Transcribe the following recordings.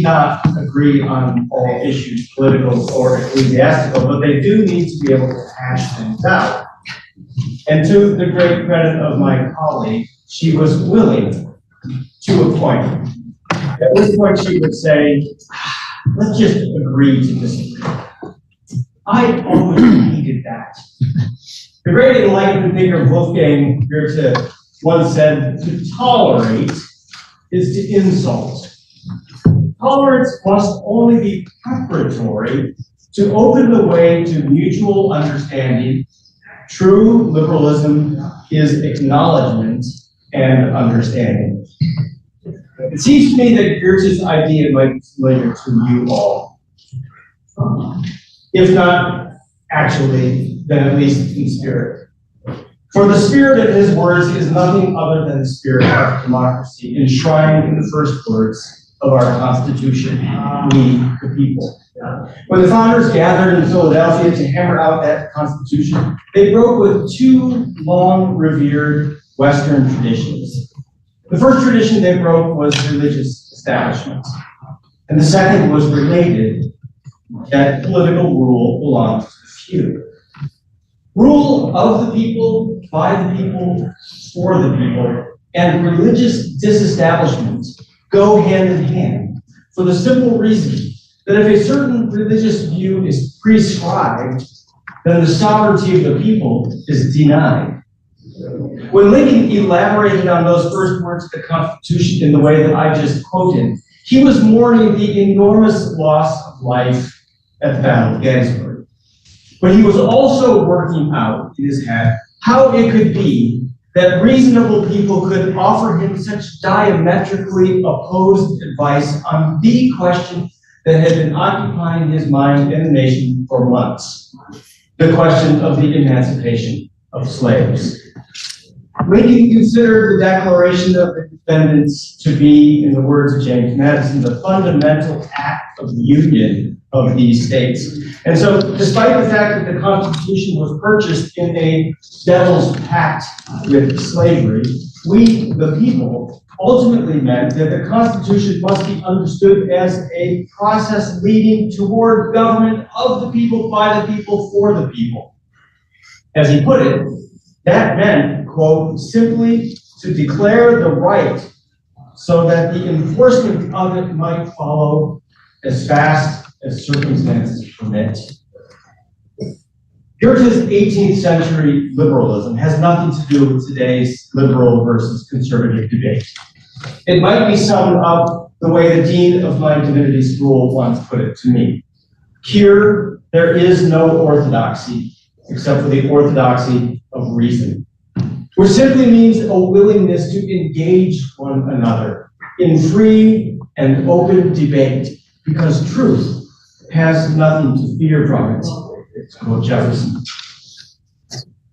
not agree on all issues, political or ecclesiastical, but they do need to be able to hash things out. And to the great credit of my colleague, she was willing to a point. At this point, she would say, let's just agree to disagree. I always hated that. The great enlightenment thinker Wolfgang Goethe once said, to tolerate is to insult. Tolerance must only be preparatory to open the way to mutual understanding. True liberalism is acknowledgement and understanding. It seems to me that Goethe's idea might be familiar to you all. If not actually, then at least in spirit. For the spirit of his words is nothing other than the spirit of democracy, enshrined in the first words of our Constitution, we the people. When the founders gathered in Philadelphia to hammer out that Constitution, they broke with two long revered Western traditions. The first tradition they broke was religious establishment, and the second was related, that political rule belongs to the few. Rule of the people, by the people, for the people, and religious disestablishment go hand in hand for the simple reason that if a certain religious view is prescribed, then the sovereignty of the people is denied. When Lincoln elaborated on those first words of the Constitution in the way that I just quoted, he was mourning the enormous loss of life at the Battle of Gettysburg. But he was also working out in his head how it could be that reasonable people could offer him such diametrically opposed advice on the question that had been occupying his mind and the nation for months, the question of the emancipation of slaves. Lincoln considered the Declaration of Independence to be, in the words of James Madison, the fundamental act of the union of these states. And so, despite the fact that the Constitution was purchased in a devil's pact with slavery, we, the people, ultimately meant that the Constitution must be understood as a process leading toward government of the people, by the people, for the people. As he put it, that meant, quote, simply to declare the right so that the enforcement of it might follow as fast as circumstances permit. Goethe's 18th century liberalism has nothing to do with today's liberal versus conservative debate. It might be summed up the way the dean of my divinity school once put it to me. Here, there is no orthodoxy except for the orthodoxy of reason, which simply means a willingness to engage one another in free and open debate, because truth has nothing to fear from it, to quote Jefferson.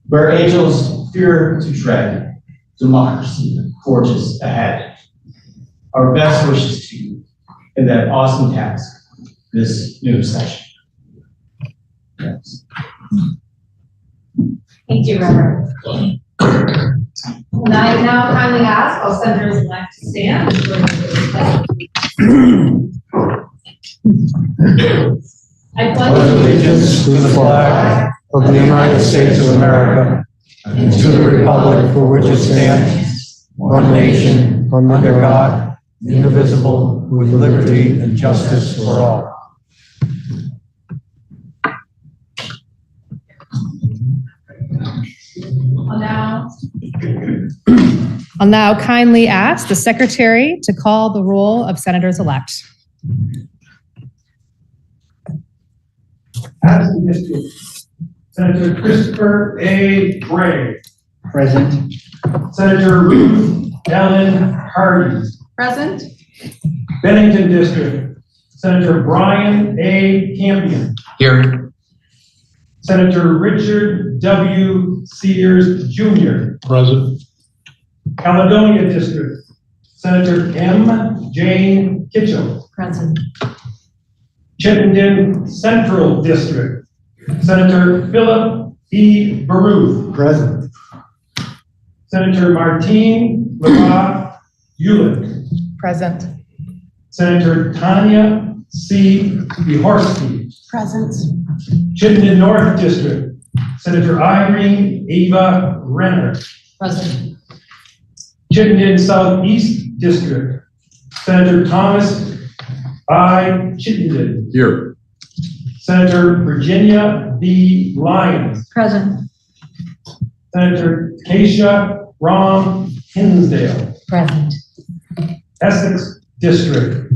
Where angels fear to tread, democracy forges ahead. Our best wishes to you in that awesome task, this new session. Yes. Thank you, Reverend. And I now kindly ask all senators-elect to stand. I pledge allegiance to the flag of the United States of America and to the republic for which it stands, one nation, under God, indivisible, with liberty and justice for all. I'll now kindly ask the secretary to call the roll of senators-elect. Addison District, Senator Christopher A. Gray. Present. Senator Ruth Ellen Hardy. Present. Bennington District, Senator Brian A. Campion. Here. Senator Richard W. Sears Jr. Present. Caledonia District, Senator M. Jane Kitchell. Present. Chittenden Central District, Senator Philip E. Baruth. Present. Senator Martine LaRock Ulick. Present. Senator Tanya C. Bihorsky. Present. Chittenden North District, Senator Irene Ava Renner. Present. Chittenden Southeast District, Senator Thomas I. Chittenden. Here. Senator Virginia B. Lyons. Present. Senator Keisha Rom Hinsdale. Present. Essex District,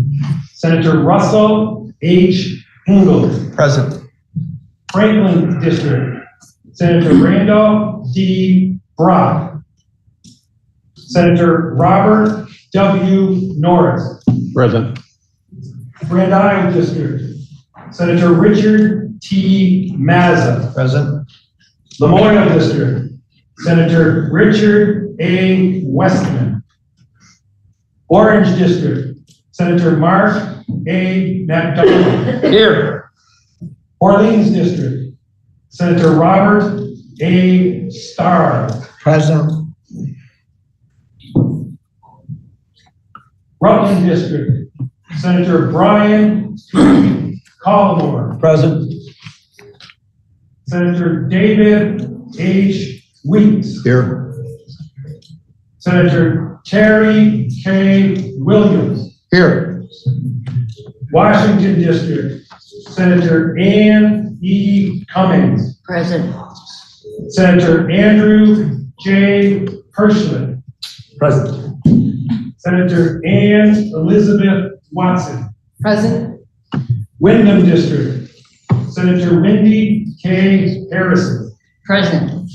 Senator Russell H. Ingalls. Present. Franklin District, Senator Randolph D. Brock. Senator Robert W. Norris. Present. Grand Isle District, Senator Richard T. Mazza. Present. Lamoille District, Senator Richard A. Westman. Orange District, Senator Mark A. McDonald. Here. Orleans District, Senator Robert A. Starr. Present. Rutland District, Senator Brian P. Collmore. Present. Senator David H. Weeks. Here. Senator Terry K. Williams. Here. Washington District, Senator Ann E. Cummings. Present. Senator Andrew J. Hirschman. Present. Senator Ann Elizabeth Watson. Present. Wyndham District, Senator Wendy K. Harrison. Present.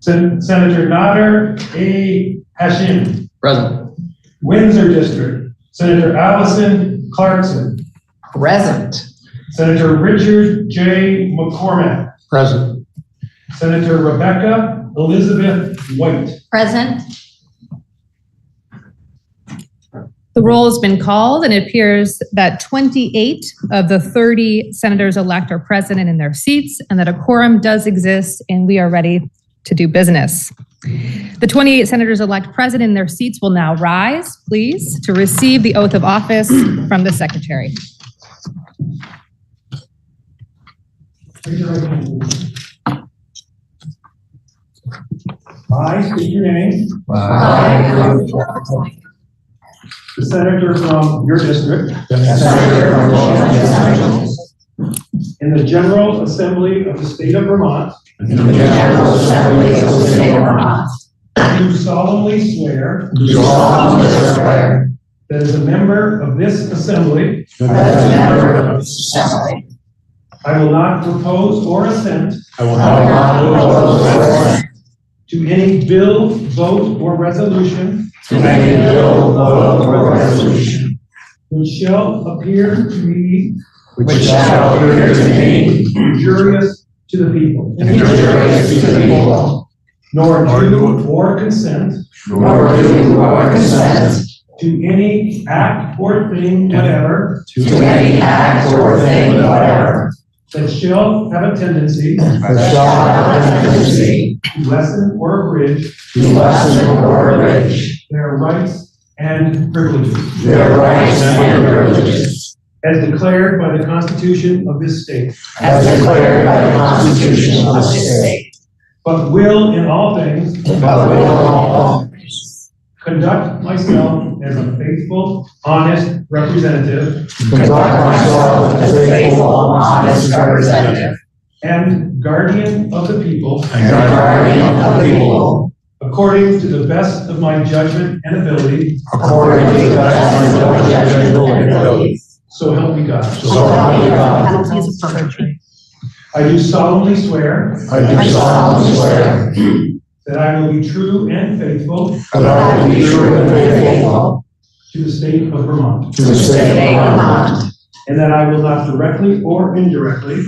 Senator Nader A. Hashim. Present. Windsor District, Senator Allison Clarkson. Present. Senator Richard J. McCormack. Present. Senator Rebecca Elizabeth White. Present. The roll has been called, and it appears that 28 of the 30 senators-elect are present and in their seats, and that a quorum does exist, and we are ready to do business. The 28 senators-elect present in their seats will now rise, please, to receive the oath of office from the secretary. I state your name. I. The senator from your district. In the General Assembly of the State of Vermont. Do solemnly swear. That as a member of this assembly. I will not propose or assent. To any bill, vote, or resolution. Which shall appear to me. Injurious to the people. Nor do or consent. To any act or thing whatever. That shall have a tendency. To lessen or abridge. Their rights and privileges. As declared by the Constitution of this state. But will in all things. Conduct myself as a faithful, honest representative. And guardian of the people. According to the best of my judgment and ability. So help me God. Penalties of perjury. I do solemnly swear. That I will be true and faithful. To the state of Vermont. And that I will not directly or indirectly.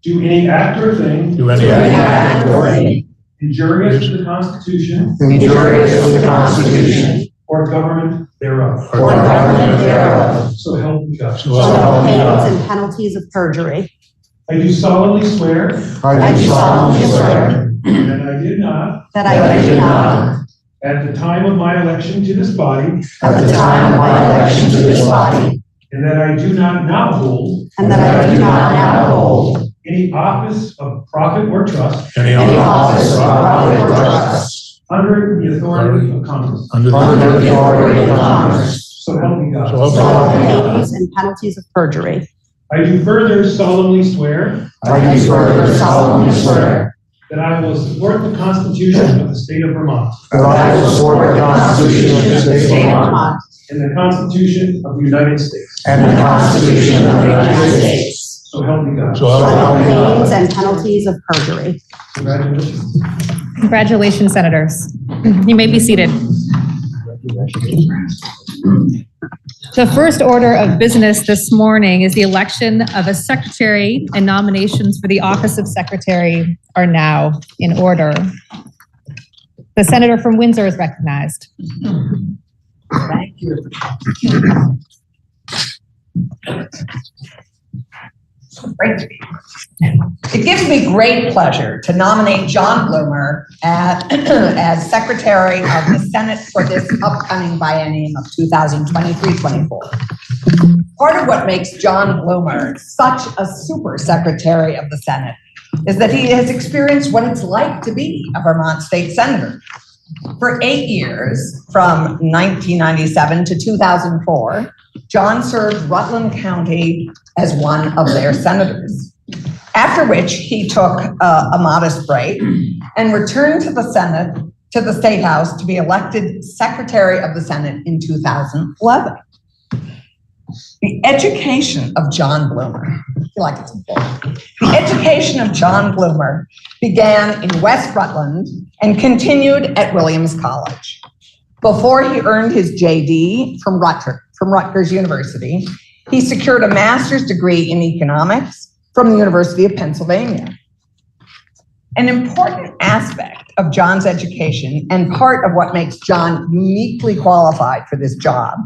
Do any act or thing. Injurious to the Constitution. Or government thereof. So help me God. Pains and penalties of perjury. I do solemnly swear. I do solemnly swear That I did not. that I did not at the time of my election to this body, at the time of my election to this body, and that I do not now hold and that I do not now hold any office of profit or trust any office or profit or trust under the authority of Congress. under the authority of Congress. So help me God. So help me so God. help me God. And penalties of perjury. I do further solemnly swear I do further solemnly swear that I will support the Constitution of the state of Vermont that I will support the Constitution of the state of Vermont and the Constitution of the United States. and the Constitution of the United States. So help me God. So On help me claims God. and penalties of perjury. Congratulations. Congratulations, senators. You may be seated. The first order of business this morning is the election of a secretary, and nominations for the office of secretary are now in order. The senator from Windsor is recognized. Thank you. Great to be here. It gives me great pleasure to nominate John Bloomer as Secretary of the Senate for this upcoming biennium of 2023-24. Part of what makes John Bloomer such a super Secretary of the Senate is that he has experienced what it's like to be a Vermont state senator. For 8 years, from 1997 to 2004, John served Rutland County as one of their senators, after which he took a modest break and returned to the Senate, to the State House, to be elected Secretary of the Senate in 2011. The education of John Bloomer, I feel like it's important. The education of John Bloomer began in West Rutland and continued at Williams College. Before he earned his JD from Rutgers University, he secured a master's degree in economics from the University of Pennsylvania. An important aspect of John's education, and part of what makes John uniquely qualified for this job,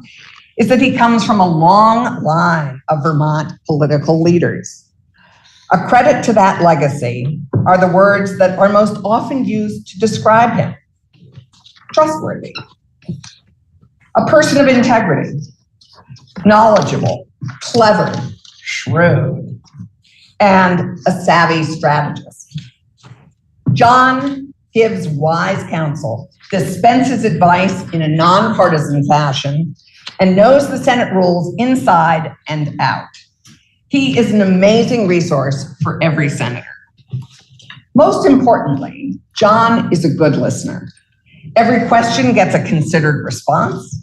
is that he comes from a long line of Vermont political leaders. A credit to that legacy are the words that are most often used to describe him: trustworthy, a person of integrity, knowledgeable, clever, shrewd, and a savvy strategist. John gives wise counsel, dispenses advice in a nonpartisan fashion, and knows the Senate rules inside and out. He is an amazing resource for every senator. Most importantly, John is a good listener. Every question gets a considered response.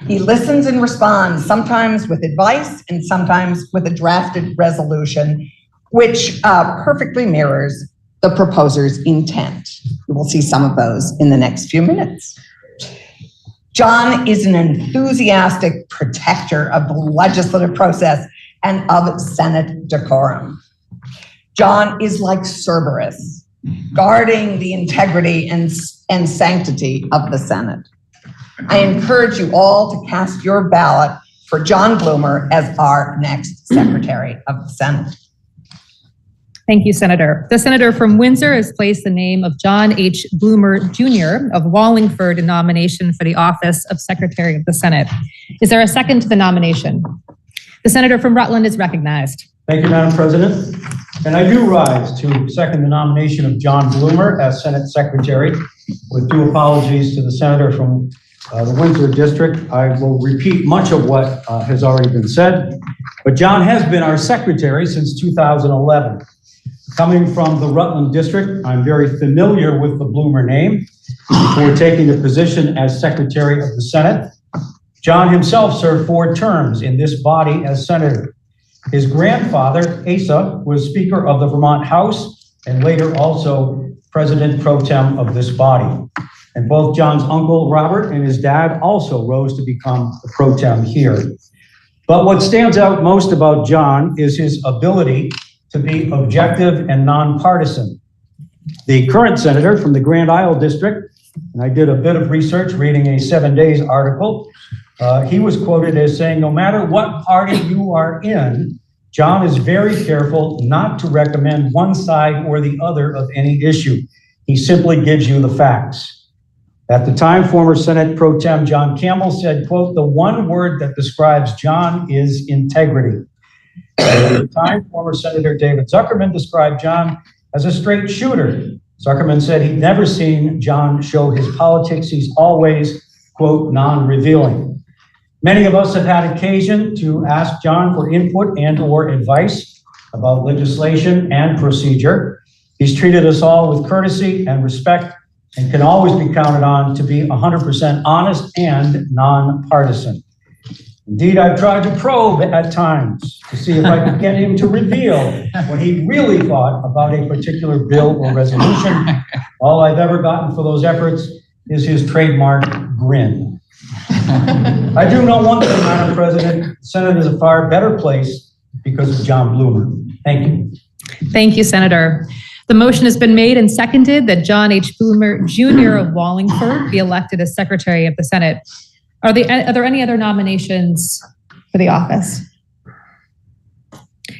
He listens and responds, sometimes with advice and sometimes with a drafted resolution, which perfectly mirrors the proposer's intent. You will see some of those in the next few minutes. John is an enthusiastic protector of the legislative process and of Senate decorum. John is like Cerberus, guarding the integrity and sanctity of the Senate. I encourage you all to cast your ballot for John Bloomer as our next Secretary of the Senate. Thank you, Senator. The senator from Windsor has placed the name of John H. Bloomer Jr. of Wallingford in nomination for the office of Secretary of the Senate. Is there a second to the nomination? The senator from Rutland is recognized. Thank you, Madam President. And I do rise to second the nomination of John Bloomer as Senate Secretary, with due apologies to the senator from the Windsor District. I will repeat much of what has already been said, but John has been our secretary since 2011. Coming from the Rutland District, I'm very familiar with the Bloomer name. Before taking the position as Secretary of the Senate, John himself served 4 terms in this body as senator. His grandfather, Asa, was Speaker of the Vermont House and later also President Pro Tem of this body. And both John's uncle, Robert, and his dad also rose to become the Pro Tem here. But what stands out most about John is his ability to be objective and nonpartisan. The current senator from the Grand Isle District, and I did a bit of research reading a 7 Days article, he was quoted as saying, no matter what party you are in, John is very careful not to recommend one side or the other of any issue. He simply gives you the facts. At the time, former Senate Pro Tem John Campbell said, quote, "The one word that describes John is integrity." At the time, former Senator David Zuckerman described John as a straight shooter. Zuckerman said he'd never seen John show his politics. He's always, quote, non-revealing. Many of us have had occasion to ask John for input and or advice about legislation and procedure. He's treated us all with courtesy and respect and can always be counted on to be 100% honest and nonpartisan. Indeed, I've tried to probe at times to see if I could get him to reveal what he really thought about a particular bill or resolution. All I've ever gotten for those efforts is his trademark grin. I do know one thing, Madam President, the Senate is a far better place because of John Bloomer. Thank you. Thank you, Senator. The motion has been made and seconded that John H. Bloomer Jr. of Wallingford be elected as Secretary of the Senate. Are there any other nominations for the office?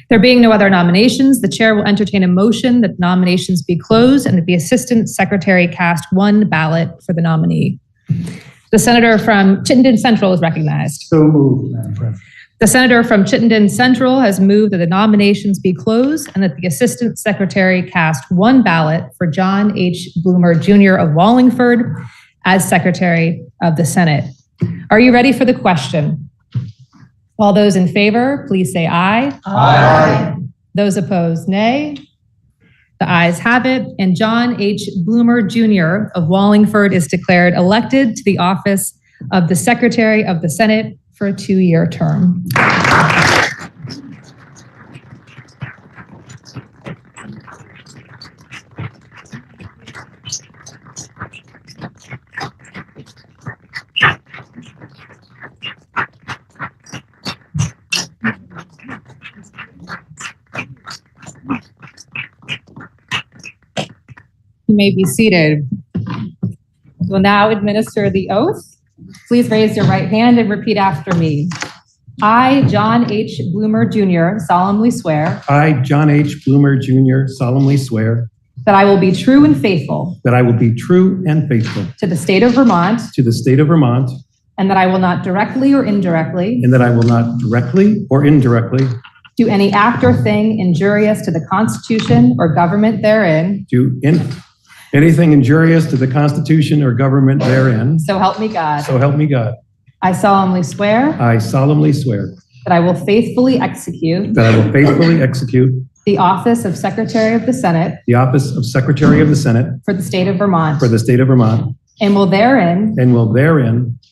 There being no other nominations, the chair will entertain a motion that nominations be closed and that the Assistant Secretary cast one ballot for the nominee. The senator from Chittenden Central is recognized. So moved, Madam President. The senator from Chittenden Central has moved that the nominations be closed and that the Assistant Secretary cast one ballot for John H. Bloomer Jr. of Wallingford as Secretary of the Senate. Are you ready for the question? All those in favor, please say aye. Aye. Those opposed, nay. The ayes have it, and John H. Bloomer Jr. of Wallingford is declared elected to the office of the Secretary of the Senate for a 2-year term. You may be seated. We'll now administer the oath. Please raise your right hand and repeat after me. I, John H. Bloomer Jr., solemnly swear I, John H. Bloomer Jr., solemnly swear that I will be true and faithful that I will be true and faithful to the state of Vermont, to the state of Vermont, and that I will not directly or indirectly and that I will not directly or indirectly do any act or thing injurious to the Constitution or government therein. do anything injurious to the Constitution or government therein. So help me God. So help me God. I solemnly swear I solemnly swear that I will faithfully execute that I will faithfully execute the office of Secretary of the Senate the office of Secretary of the Senate for the state of Vermont, for the state of Vermont, and will therein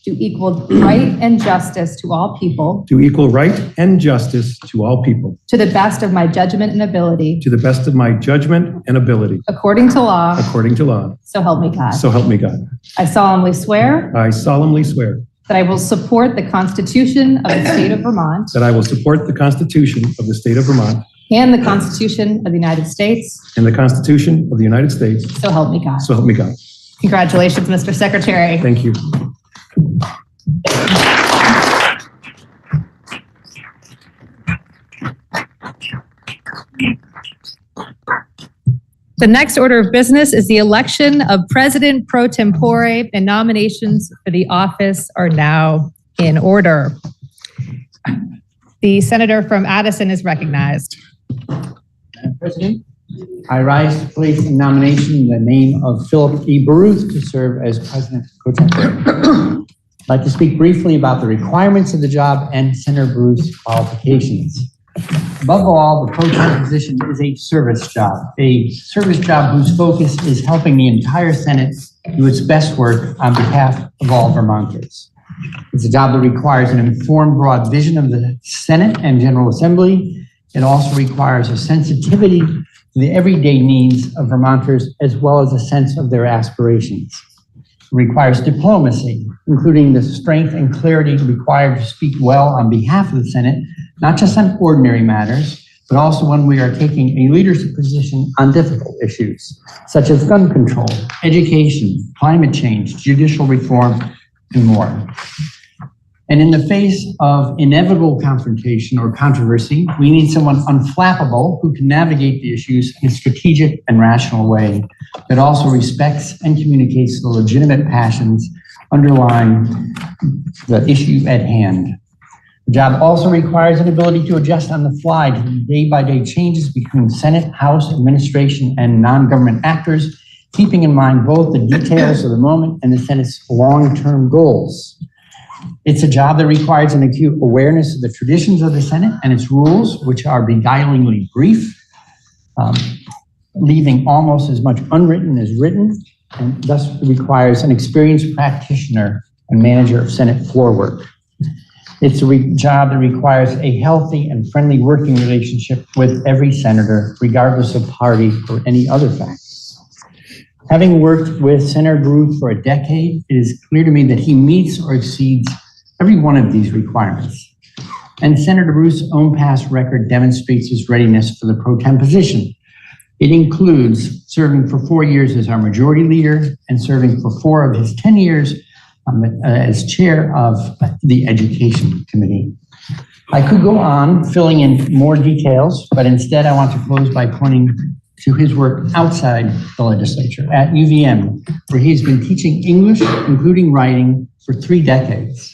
do equal right and justice to all people, to equal right and justice to all people, to the best of my judgment and ability, to the best of my judgment and ability, according to law, according to law. so help me God. So help me God. I solemnly swear I solemnly swear that I will support the Constitution of the state of Vermont that I will support the Constitution of the state of Vermont and the Constitution of the United States, and the Constitution of the United States. so help me God. So help me God. Congratulations, Mr. Secretary. Thank you. The next order of business is the election of President pro tempore, and nominations for the office are now in order. The senator from Addison is recognized. Madam President, I rise to place in nomination the name of Philip E. Baruth to serve as President pro tempore. I'd like to speak briefly about the requirements of the job and Senator Baruth's qualifications. Above all, the pro tem position is a service job whose focus is helping the entire Senate do its best work on behalf of all Vermonters. It's a job that requires an informed, broad vision of the Senate and General Assembly. It also requires a sensitivity to the everyday needs of Vermonters, as well as a sense of their aspirations. It requires diplomacy, including the strength and clarity required to speak well on behalf of the Senate, not just on ordinary matters, but also when we are taking a leadership position on difficult issues, such as gun control, education, climate change, judicial reform, and more. And in the face of inevitable confrontation or controversy, we need someone unflappable who can navigate the issues in a strategic and rational way that also respects and communicates the legitimate passions underlying the issue at hand. The job also requires an ability to adjust on the fly to day-by-day changes between Senate, House, administration, and non-government actors, keeping in mind both the details of the moment and the Senate's long-term goals. It's a job that requires an acute awareness of the traditions of the Senate and its rules, which are beguilingly brief, leaving almost as much unwritten as written, and thus requires an experienced practitioner and manager of Senate floor work. It's a job that requires a healthy and friendly working relationship with every senator, regardless of party or any other facts. Having worked with Senator Baruth for a decade, it is clear to me that he meets or exceeds every one of these requirements. And Senator Baruth's own past record demonstrates his readiness for the pro tem position. It includes serving for 4 years as our majority leader and serving for 4 of his 10 years as chair of the Education Committee. I could go on filling in more details, but instead I want to close by pointing to his work outside the legislature at UVM, where he's been teaching English, including writing, for 3 decades.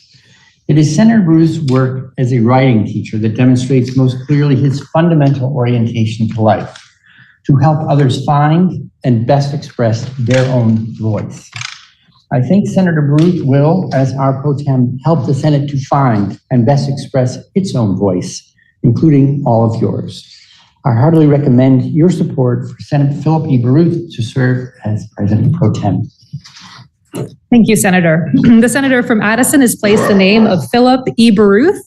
It is Senator Baruth's work as a writing teacher that demonstrates most clearly his fundamental orientation to life, to help others find and best express their own voice. I think Senator Baruth will, as our pro tem, help the Senate to find and best express its own voice, including all of yours. I heartily recommend your support for Senator Philip E. Baruth to serve as President pro tem. Thank you, Senator. The senator from Addison has placed the name of Philip E. Baruth,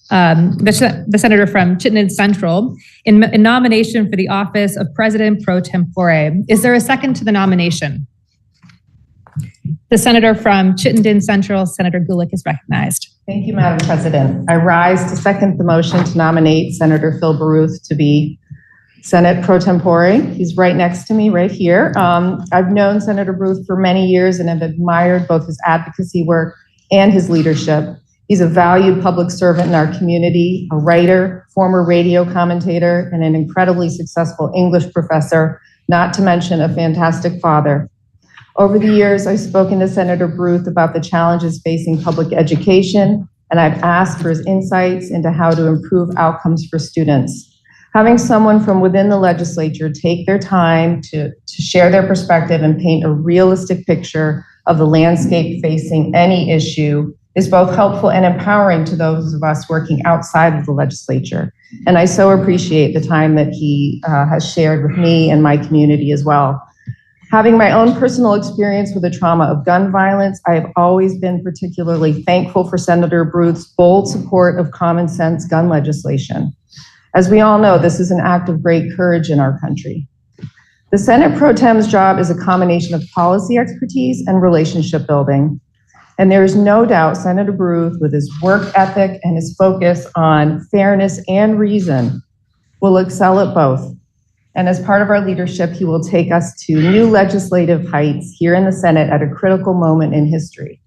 the senator from Chittenden Central, in nomination for the office of President pro tempore. Is there a second to the nomination? The senator from Chittenden Central, Senator Gulick, is recognized. Thank you, Madam President. I rise to second the motion to nominate Senator Phil Baruth to be Senate pro tempore. He's right next to me, right here. I've known Senator Baruth for many years and have admired both his advocacy work and his leadership. He's a valued public servant in our community, a writer, former radio commentator, and an incredibly successful English professor, not to mention a fantastic father. Over the years, I've spoken to Senator Baruth about the challenges facing public education, and I've asked for his insights into how to improve outcomes for students. Having someone from within the legislature take their time to share their perspective and paint a realistic picture of the landscape facing any issue is both helpful and empowering to those of us working outside of the legislature. And I so appreciate the time that he has shared with me and my community as well. Having my own personal experience with the trauma of gun violence, I have always been particularly thankful for Senator Baruth's bold support of common sense gun legislation. As we all know, this is an act of great courage in our country. The Senate pro tem's job is a combination of policy expertise and relationship building. And there is no doubt Senator Baruth, with his work ethic and his focus on fairness and reason, will excel at both. And as part of our leadership, he will take us to new legislative heights here in the Senate at a critical moment in history.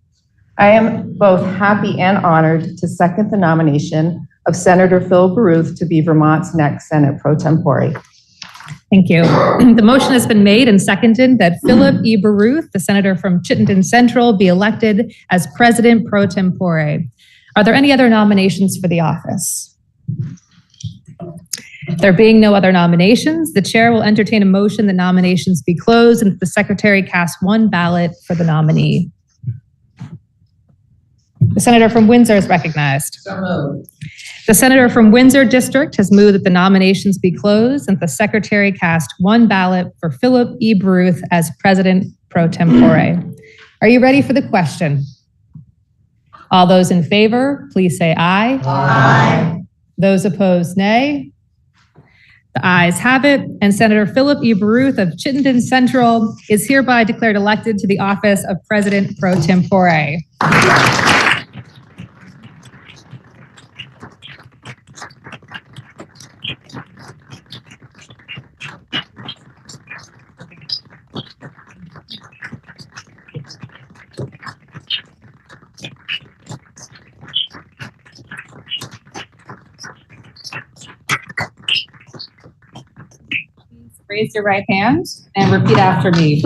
I am both happy and honored to second the nomination of Senator Phil Baruth to be Vermont's next Senate pro tempore. Thank you. The motion has been made and seconded that Philip E. Baruth, the senator from Chittenden Central, be elected as President pro tempore. Are there any other nominations for the office? There being no other nominations, the chair will entertain a motion that nominations be closed and that the secretary cast 1 ballot for the nominee. The senator from Windsor is recognized. So moved. The senator from Windsor District has moved that the nominations be closed and the secretary cast 1 ballot for Philip E. Baruth as President pro tempore. Are you ready for the question? All those in favor, please say aye. Aye. Those opposed, nay. The ayes have it, and Senator Philip E. Baruth of Chittenden Central is hereby declared elected to the office of President pro tempore. raise your right hand and repeat after me.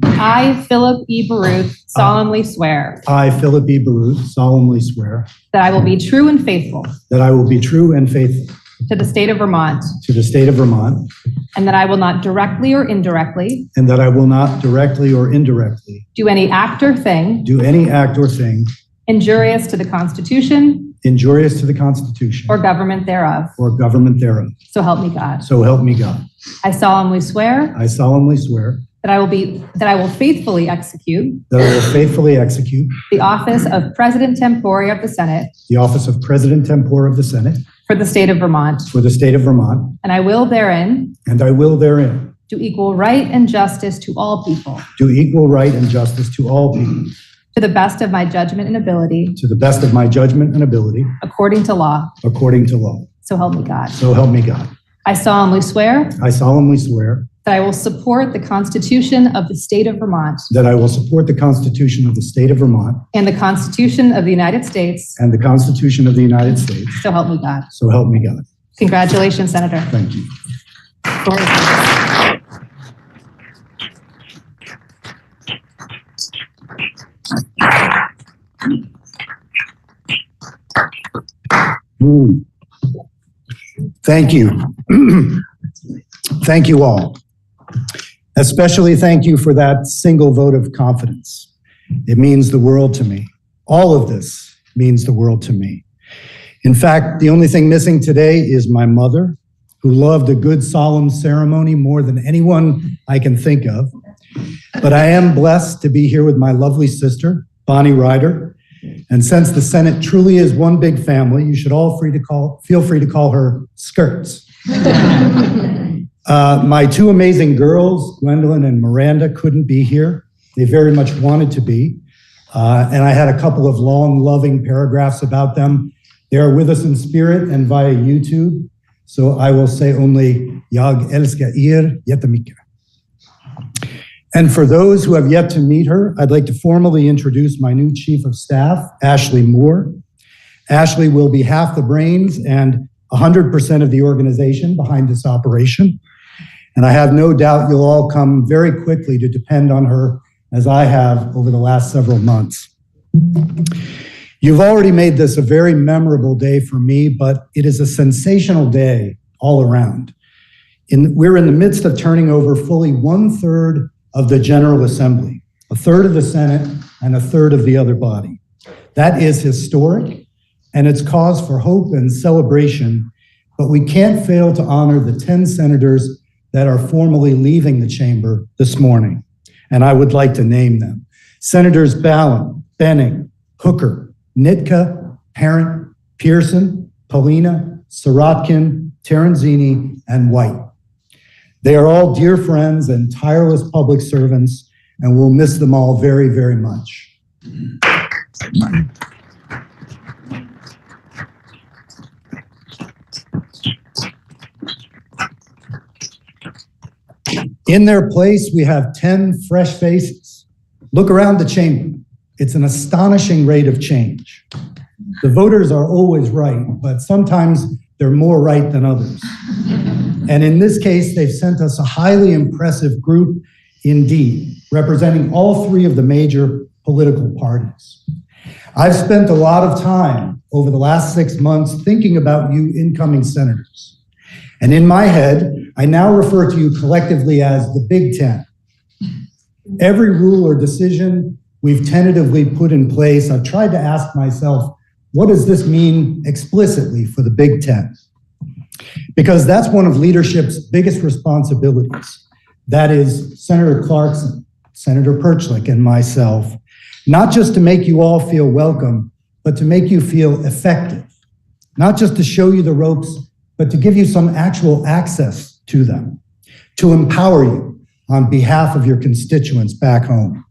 I, Philip E. Baruth, solemnly swear I, Philip E. Baruth, solemnly swear that I will be true and faithful that I will be true and faithful to the state of Vermont, to the state of Vermont, and that I will not directly or indirectly and that I will not directly or indirectly do any act or thing do any act or thing injurious to the Constitution injurious to the Constitution or government thereof. or government thereof. So help me God. So help me God. I solemnly swear I solemnly swear that I will faithfully execute that I will faithfully execute the office of President Tempore of the Senate the office of President Tempore of the Senate for the state of Vermont, for the state of Vermont, and I will therein and I will therein do equal right and justice to all people, do equal right and justice to all people, to the best of my judgment and ability, to the best of my judgment and ability, according to law. according to law. So help me God. So help me God. I solemnly swear I solemnly swear that I will support the Constitution of the state of Vermont that I will support the Constitution of the state of Vermont and the Constitution of the United States. and the Constitution of the United States. So help me God. So help me God. Congratulations, Senator. Thank you. Floor is yours. Thank you. Thank you all. Especially thank you for that single vote of confidence. It means the world to me. All of this means the world to me. In fact, the only thing missing today is my mother, who loved a good solemn ceremony more than anyone I can think of. But I am blessed to be here with my lovely sister, Bonnie Ryder. And since the Senate truly is one big family, you should all feel free to call her Skirts. My two amazing girls, Gwendolyn and Miranda, couldn't be here. They very much wanted to be. And I had a couple of long, loving paragraphs about them. They are with us in spirit and via YouTube. So I will say only, Jag älskar er jättemycket. And for those who have yet to meet her, I'd like to formally introduce my new Chief of Staff, Ashley Moore. Ashley will be half the brains and 100% of the organization behind this operation. And I have no doubt you'll all come very quickly to depend on her, as I have over the last several months. You've already made this a very memorable day for me, but it is a sensational day all around. We're in the midst of turning over fully 1/3 of the General Assembly, 1/3 of the Senate, and 1/3 of the other body. That is historic, and it's cause for hope and celebration, but we can't fail to honor the 10 senators that are formally leaving the chamber this morning, and I would like to name them. Senators Ballin, Benning, Hooker, Nitka, Parent, Pearson, Polina, Sirotkin, Terenzini, and White. They are all dear friends and tireless public servants, and we'll miss them all very, very much. In their place, we have 10 fresh faces. Look around the chamber. It's an astonishing rate of change. The voters are always right, but sometimes they're more right than others. And in this case, they've sent us a highly impressive group indeed, representing all three of the major political parties. I've spent a lot of time over the last 6 months thinking about you incoming senators. And in my head, I now refer to you collectively as the Big Ten. Every rule or decision we've tentatively put in place, I've tried to ask myself, what does this mean explicitly for the Big Ten? Because that's one of leadership's biggest responsibilities. That is Senator Clarkson, Senator Perchlik, and myself, not just to make you all feel welcome, but to make you feel effective. Not just to show you the ropes, but to give you some actual access to them, to empower you on behalf of your constituents back home.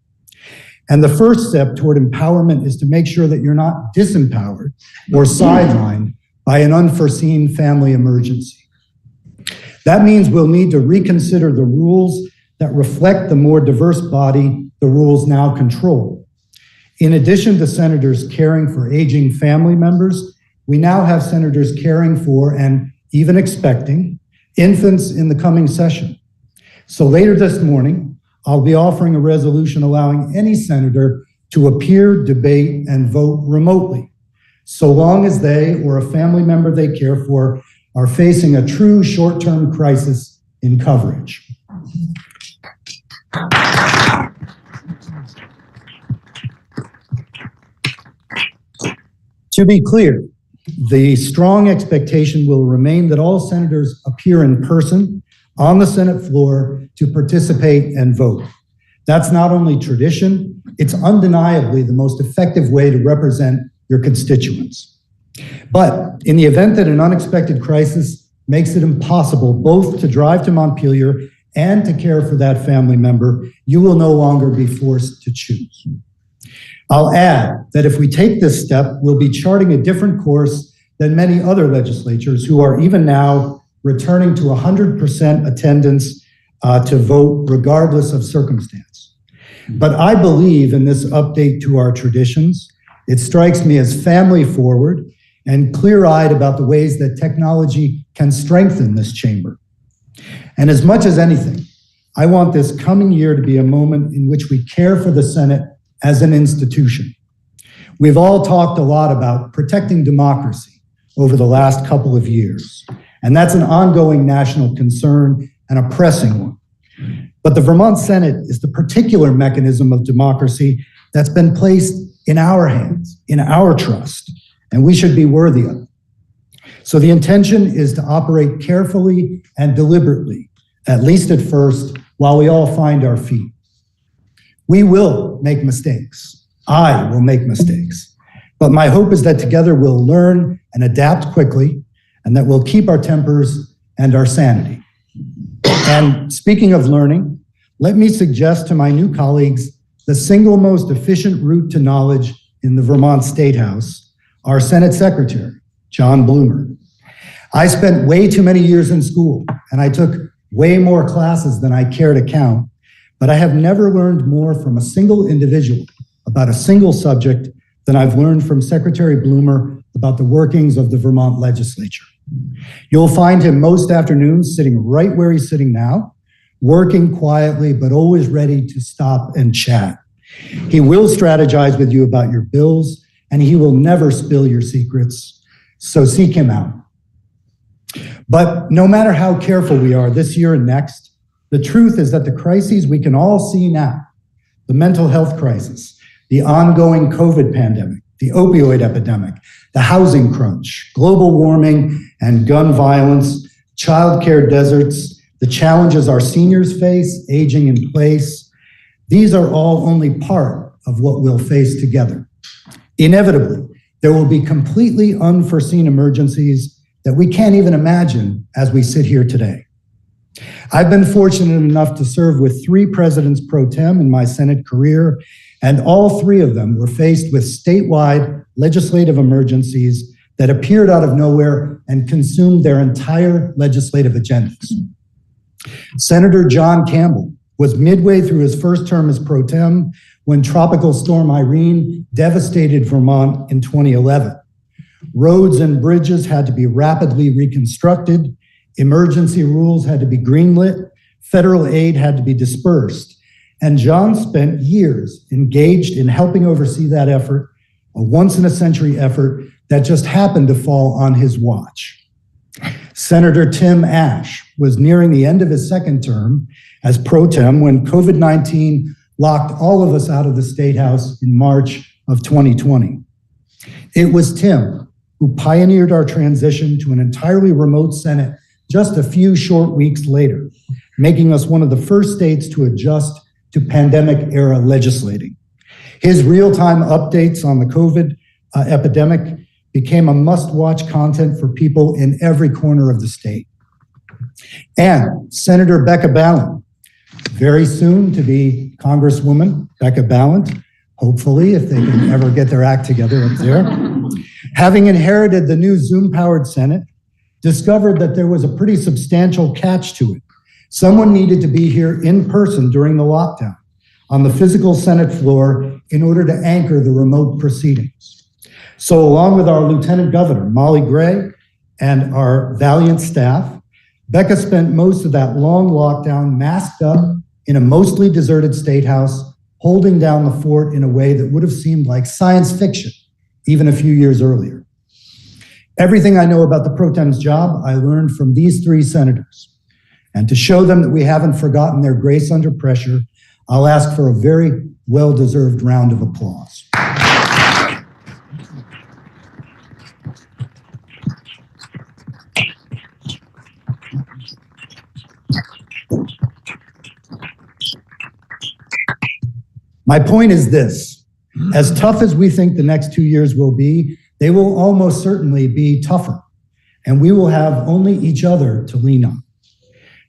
And the first step toward empowerment is to make sure that you're not disempowered or sidelined by an unforeseen family emergency. That means we'll need to reconsider the rules that reflect the more diverse body the rules now control. In addition to senators caring for aging family members, we now have senators caring for and even expecting infants in the coming session. So later this morning, I'll be offering a resolution allowing any senator to appear, debate, and vote remotely, so long as they or a family member they care for are facing a true short-term crisis in coverage. To be clear, the strong expectation will remain that all senators appear in person on the Senate floor to participate and vote. That's not only tradition, it's undeniably the most effective way to represent your constituents. But in the event that an unexpected crisis makes it impossible both to drive to Montpelier and to care for that family member, you will no longer be forced to choose. I'll add that if we take this step, we'll be charting a different course than many other legislatures who are even now returning to 100% attendance to vote regardless of circumstance. But I believe in this update to our traditions. It strikes me as family forward and clear-eyed about the ways that technology can strengthen this chamber. And as much as anything, I want this coming year to be a moment in which we care for the Senate as an institution. We've all talked a lot about protecting democracy over the last couple of years, and that's an ongoing national concern and a pressing one. But the Vermont Senate is the particular mechanism of democracy that's been placed in our hands, in our trust, and we should be worthy of it. So the intention is to operate carefully and deliberately, at least at first, while we all find our feet. We will make mistakes. I will make mistakes. But my hope is that together we'll learn and adapt quickly, and that we'll keep our tempers and our sanity. And speaking of learning, let me suggest to my new colleagues the single most efficient route to knowledge in the Vermont State House, our Senate Secretary, John Bloomer. I spent way too many years in school, and I took way more classes than I care to count, but I have never learned more from a single individual about a single subject than I've learned from Secretary Bloomer about the workings of the Vermont legislature. You'll find him most afternoons sitting right where he's sitting now, working quietly, but always ready to stop and chat. He will strategize with you about your bills, and he will never spill your secrets, so seek him out. But no matter how careful we are this year and next, the truth is that the crises we can all see now, the mental health crisis, the ongoing COVID pandemic, the opioid epidemic, the housing crunch, global warming and gun violence, childcare deserts, the challenges our seniors face, aging in place, these are all only part of what we'll face together. Inevitably, there will be completely unforeseen emergencies that we can't even imagine as we sit here today. I've been fortunate enough to serve with 3 presidents pro tem in my Senate career, and all 3 of them were faced with statewide legislative emergencies that appeared out of nowhere and consumed their entire legislative agendas. Senator John Campbell was midway through his first term as pro tem when Tropical Storm Irene devastated Vermont in 2011. Roads and bridges had to be rapidly reconstructed, emergency rules had to be greenlit, federal aid had to be dispersed, and John spent years engaged in helping oversee that effort, a once-in-a-century effort that just happened to fall on his watch. Senator Tim Ashe was nearing the end of his second term as pro tem when COVID-19 locked all of us out of the State House in March of 2020. It was Tim who pioneered our transition to an entirely remote Senate just a few short weeks later, making us one of the first states to adjust to pandemic-era legislating. His real-time updates on the COVID epidemic became a must-watch content for people in every corner of the state. And Senator Becca Balint, very soon to be Congresswoman Becca Balint, hopefully, if they can ever get their act together up there, having inherited the new Zoom-powered Senate, discovered that there was a pretty substantial catch to it. Someone needed to be here in person during the lockdown on the physical Senate floor in order to anchor the remote proceedings. So along with our Lieutenant Governor, Molly Gray, and our valiant staff, Becca spent most of that long lockdown masked up in a mostly deserted state house, holding down the fort in a way that would have seemed like science fiction even a few years earlier. Everything I know about the pro tem's job, I learned from these three senators. And to show them that we haven't forgotten their grace under pressure, I'll ask for a very well-deserved round of applause. My point is this: as tough as we think the next 2 years will be, they will almost certainly be tougher, and we will have only each other to lean on.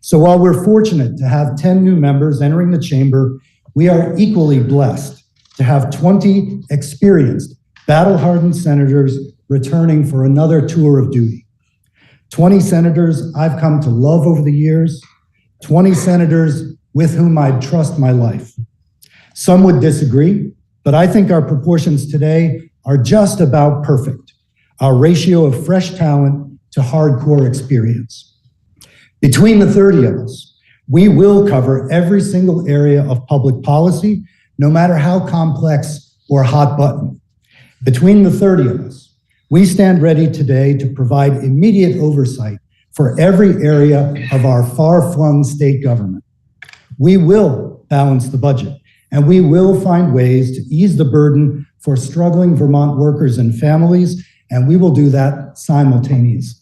So while we're fortunate to have 10 new members entering the chamber, we are equally blessed to have 20 experienced, battle-hardened senators returning for another tour of duty. 20 senators I've come to love over the years, 20 senators with whom I'd trust my life. Some would disagree, but I think our proportions today are just about perfect, our ratio of fresh talent to hardcore experience. Between the 30 of us, we will cover every single area of public policy, no matter how complex or hot button. Between the 30 of us, we stand ready today to provide immediate oversight for every area of our far-flung state government. We will balance the budget, and we will find ways to ease the burden for struggling Vermont workers and families, and we will do that simultaneously.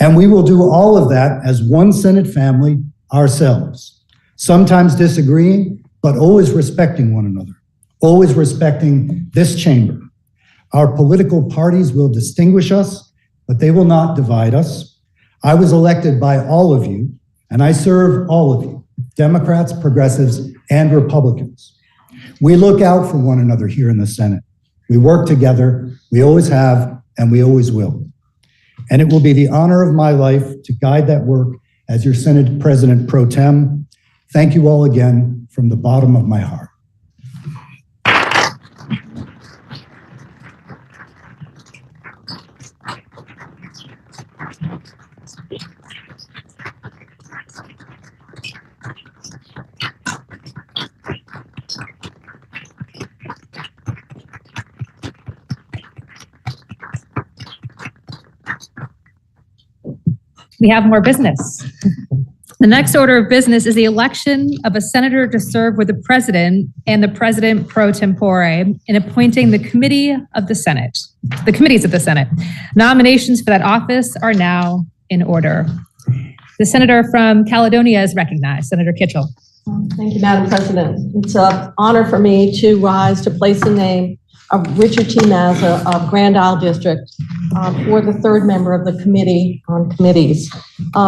And we will do all of that as one Senate family ourselves, sometimes disagreeing, but always respecting one another, always respecting this chamber. Our political parties will distinguish us, but they will not divide us. I was elected by all of you, and I serve all of you, Democrats, progressives, and Republicans. We look out for one another here in the Senate. We work together, we always have, and we always will. And it will be the honor of my life to guide that work as your Senate President Pro Tem. Thank you all again from the bottom of my heart. We have more business. The next order of business is the election of a senator to serve with the president and the president pro tempore in appointing the committees of the Senate. Nominations for that office are now in order. The senator from Caledonia is recognized. Senator Kitchell. Thank you, Madam President. It's an honor for me to rise to place the name of Richard T. Mazza of Grand Isle District for the third member of the Committee on Committees.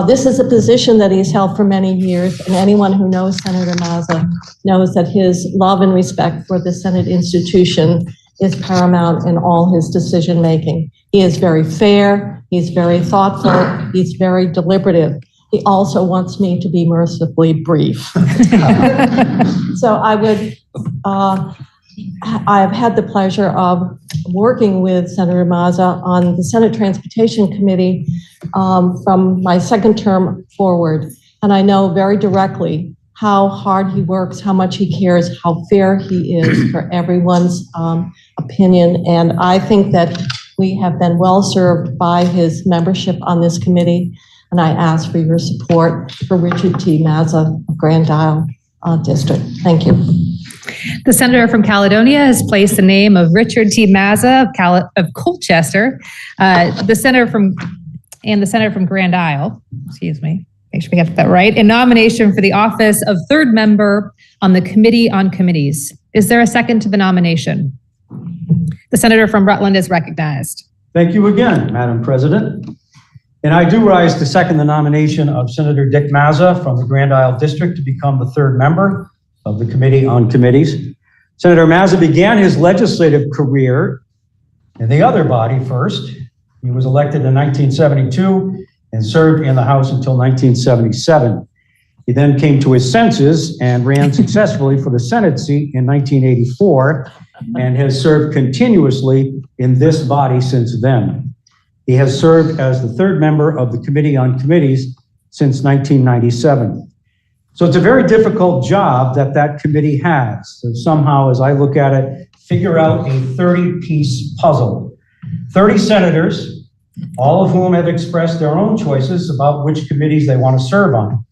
This is a position that he's held for many years, and anyone who knows Senator Mazza knows that his love and respect for the Senate institution is paramount in all his decision-making. He is very fair, he's very thoughtful, he's very deliberative. He also wants me to be mercifully brief. So I've had the pleasure of working with Senator Mazza on the Senate Transportation Committee from my second term forward. And I know very directly how hard he works, how much he cares, how fair he is for everyone's opinion. And I think that we have been well served by his membership on this committee. And I ask for your support for Richard T. Mazza of Grand Isle District. Thank you. The senator from Caledonia has placed the name of Richard T. Mazza of Colchester, the senator from Grand Isle, excuse me, make sure we get that right, in nomination for the office of third member on the Committee on Committees. Is there a second to the nomination? The senator from Rutland is recognized. Thank you again, Madam President. And I do rise to second the nomination of Senator Dick Mazza from the Grand Isle District to become the third member of the Committee on Committees. Senator Mazza began his legislative career in the other body first. He was elected in 1972 and served in the House until 1977. He then came to his senses and ran successfully for the Senate seat in 1984 and has served continuously in this body since then. He has served as the third member of the Committee on Committees since 1997. So it's a very difficult job that committee has to somehow, as I look at it, figure out a 30-piece puzzle. 30 senators, all of whom have expressed their own choices about which committees they want to serve on.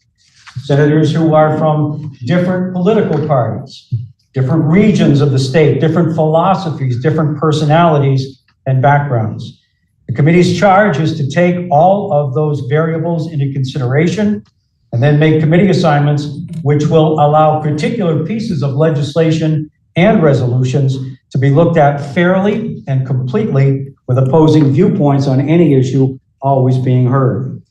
Senators who are from different political parties, different regions of the state, different philosophies, different personalities and backgrounds. The committee's charge is to take all of those variables into consideration and then make committee assignments which will allow particular pieces of legislation and resolutions to be looked at fairly and completely with opposing viewpoints on any issue always being heard.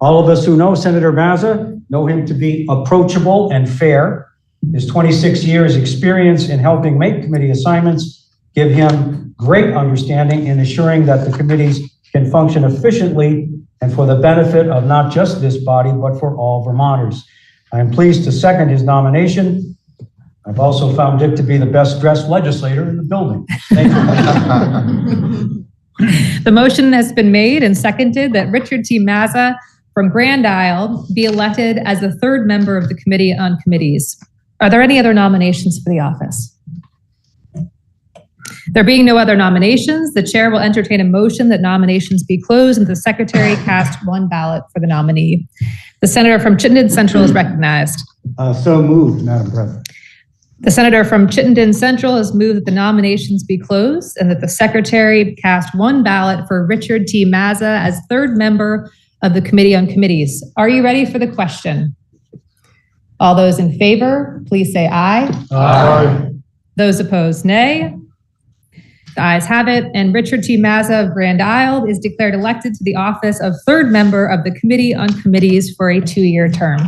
All of us who know Senator Mazza know him to be approachable and fair. His 26 years experience in helping make committee assignments give him great understanding in assuring that the committees can function efficiently and for the benefit of not just this body, but for all Vermonters. I am pleased to second his nomination. I've also found Dick to be the best dressed legislator in the building. Thank you. The motion has been made and seconded that Richard T. Mazza from Grand Isle be elected as the third member of the Committee on Committees. Are there any other nominations for the office? There being no other nominations, the chair will entertain a motion that nominations be closed and the secretary cast one ballot for the nominee. The senator from Chittenden Central is recognized. So moved, Madam President. The senator from Chittenden Central has moved that the nominations be closed and that the secretary cast one ballot for Richard T. Mazza as third member of the Committee on Committees. Are you ready for the question? All those in favor, please say aye. Aye. Those opposed, nay. The ayes have it, and Richard T. Mazza of Grand Isle is declared elected to the office of third member of the Committee on Committees for a 2-year term.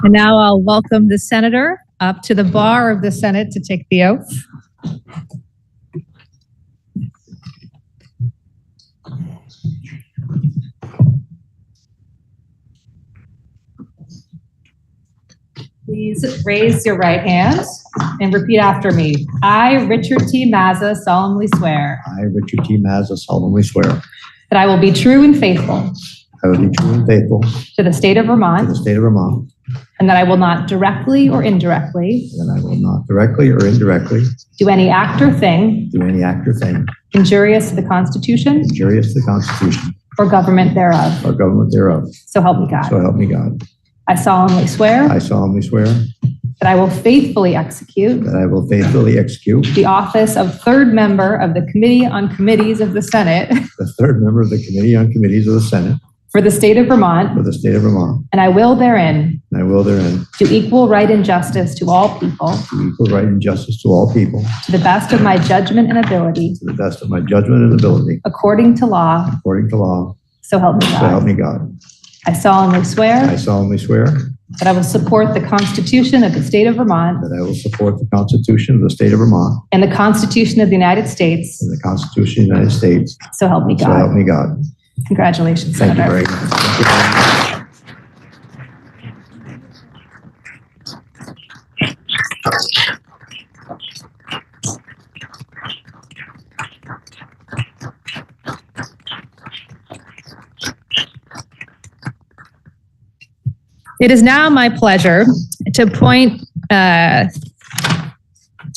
And now I'll welcome the senator up to the bar of the Senate to take the oath. Please raise your right hand and repeat after me. I, Richard T. Mazza, solemnly swear I, Richard T. Mazza, solemnly swear that I will be true and faithful I will be true and faithful to the state of to Vermont, the state of Vermont, and that I will not directly or indirectly and that I will not directly or indirectly do any act or thing do any act or thing injurious to the Constitution injurious to the Constitution or government thereof. or government thereof. So help me God. So help me God. I solemnly swear I solemnly swear that I will faithfully execute that I will faithfully execute the office of third member of the Committee on Committees of the Senate the third member of the Committee on Committees of the Senate for the state of Vermont, for the state of Vermont, and I will therein and I will therein do equal right and justice to all people do equal right and justice to all people to the best of my judgment and ability, to the best of my judgment and ability, according to law, according to law. so help me So help God. me God. I solemnly swear I solemnly swear that I will support the Constitution of the state of Vermont that I will support the Constitution of the state of Vermont and the Constitution of the United States, and the Constitution of the United States. so help me So help God. me God. Congratulations, Thank you Senator. very much. Thank you. It is now my pleasure to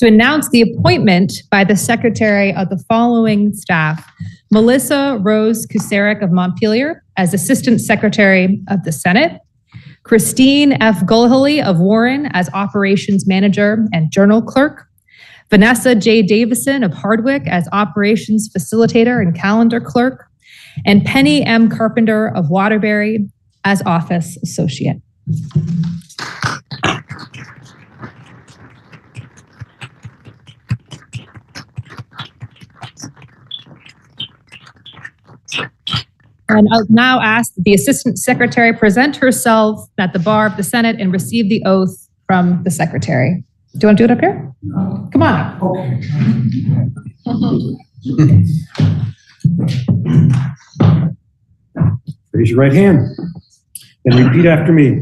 announce the appointment by the Secretary of the following staff: Melissa Rose Kusarik of Montpelier as Assistant Secretary of the Senate, Christine F. Gulhilly of Warren as Operations Manager and Journal Clerk, Vanessa J. Davison of Hardwick as Operations Facilitator and Calendar Clerk, and Penny M. Carpenter of Waterbury as Office Associate. And I'll now ask the Assistant Secretary present herself at the bar of the Senate and receive the oath from the Secretary. Do you want to do it up here? Come on up. Okay. Raise your right hand and repeat after me.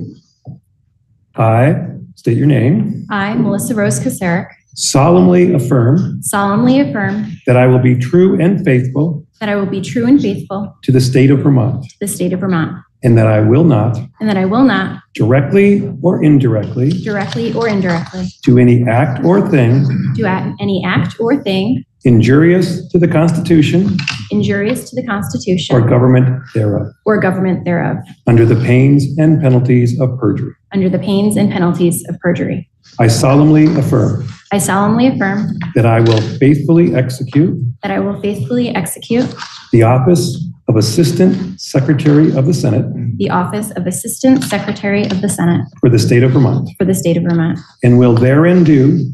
I state your name. I, Melissa Rose Kasarek, Solemnly affirm solemnly affirm that I will be true and faithful that I will be true and faithful to the state of Vermont, to the state of Vermont, and that I will not and that I will not, directly or indirectly directly or indirectly, do any act or thing do any act or thing injurious to the Constitution injurious to the Constitution or government thereof, or government thereof, under the pains and penalties of perjury. under the pains and penalties of perjury. I solemnly affirm I solemnly affirm that I will faithfully execute that I will faithfully execute the office of Assistant Secretary of the Senate the office of Assistant Secretary of the Senate for the state of Vermont, for the state of Vermont, and will therein do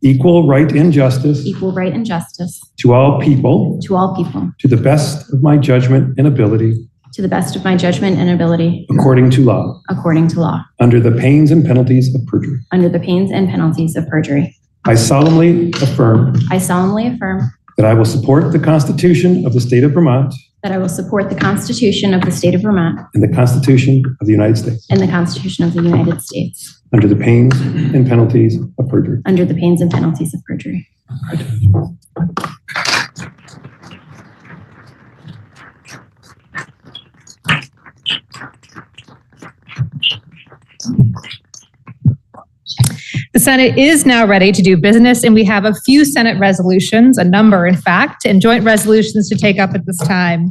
equal right and justice to all people to the best of my judgment and ability, according to law, under the pains and penalties of perjury. I solemnly affirm that I will support the Constitution of the state of Vermont that I will support the Constitution of the state of Vermont and the Constitution of the United States, and the Constitution of the United States, under the pains and penalties of perjury. under the pains and penalties of perjury. The Senate is now ready to do business, and we have a few Senate resolutions, a number in fact, and joint resolutions to take up at this time.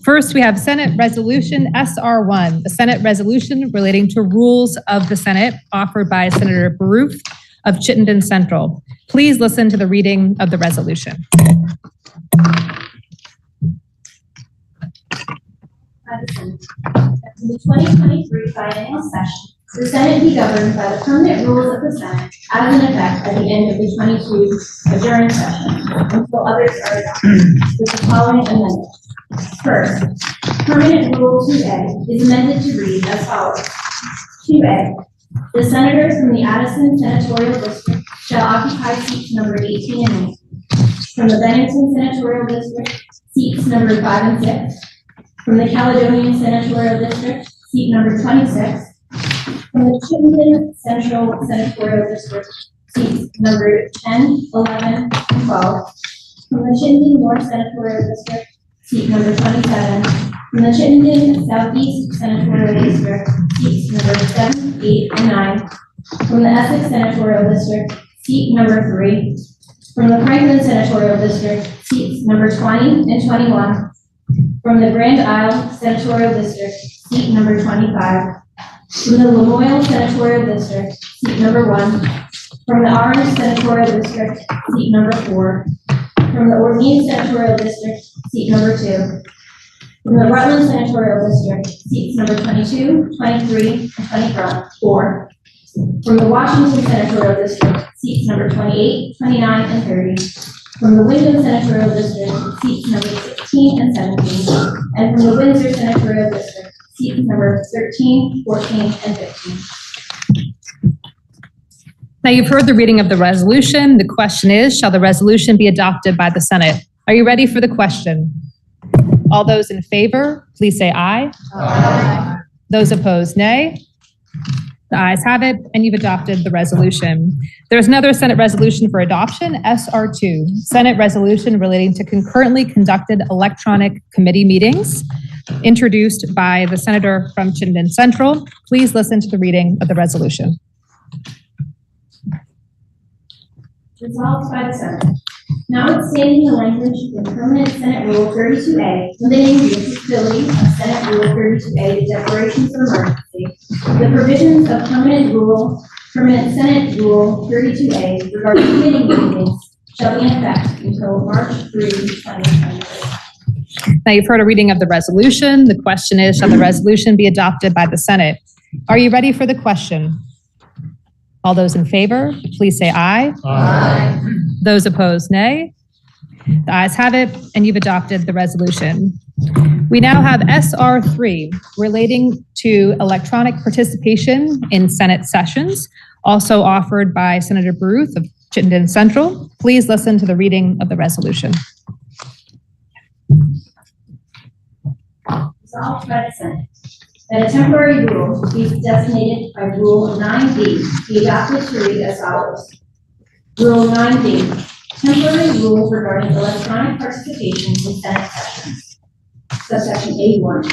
First, we have Senate Resolution SR1, the Senate resolution relating to rules of the Senate, offered by Senator Baruth of Chittenden Central. Please listen to the reading of the resolution. In the 2023 biennial session, the Senate be governed by the permanent rules of the Senate as in effect at the end of the 22 adjourned session until others are adopted, with the following amendments. First, permanent rule 2A is amended to read as follows. 2A, the senators from the Addison Senatorial District shall occupy seats numbered 18 and 19. From the Bennington Senatorial District, seats numbered 5 and 6. From the Caledonian Senatorial District, seat number 26. From the Chittenden Central Senatorial District, seats numbered 10, 11, and 12. From the Chittenden North Senatorial District, seat number 27. From the Chittenden Southeast Senatorial District, seats number 7, 8, and 9. From the Essex Senatorial District, seat number 3. From the Franklin Senatorial District, seats number 20 and 21. From the Grand Isle Senatorial District, seat number 25. From the Lamoille Senatorial District, seat number 1. From the Orange Senatorial District, seat number 4. From the Orleans Senatorial District, seat number 2. From the Rutland Senatorial District, seats number 22, 23, and 24. From the Washington Senatorial District, seats number 28, 29, and 30. From the Wyndham Senatorial District, seats number 16 and 17. And from the Windsor Senatorial District, seats number 13, 14, and 15. Now you've heard the reading of the resolution. The question is, shall the resolution be adopted by the Senate? Are you ready for the question? All those in favor, please say aye. Aye. Those opposed, nay. The ayes have it, and you've adopted the resolution. There's another Senate resolution for adoption, SR2, Senate resolution relating to concurrently conducted electronic committee meetings, introduced by the senator from Chittenden Central. Please listen to the reading of the resolution. Resolved by the Senate. Notwithstanding the language in Permanent Senate Rule 32A, limiting the applicability of Senate Rule 32A to declarations of emergency, the provisions of Permanent Senate Rule 32A regarding committee meetings shall be in effect until March 3, 2023. Now you've heard a reading of the resolution. The question is, shall the resolution be adopted by the Senate? Are you ready for the question? All those in favor, please say aye. Aye. Those opposed, nay. The ayes have it, and you've adopted the resolution. We now have SR3 relating to electronic participation in Senate sessions, also offered by Senator Baruth of Chittenden Central. Please listen to the reading of the resolution. resolved by the Senate that a temporary rule be designated by Rule 9B be adopted to read as follows. Rule 9B, temporary rules regarding electronic participation in Senate sessions. Subsection A1.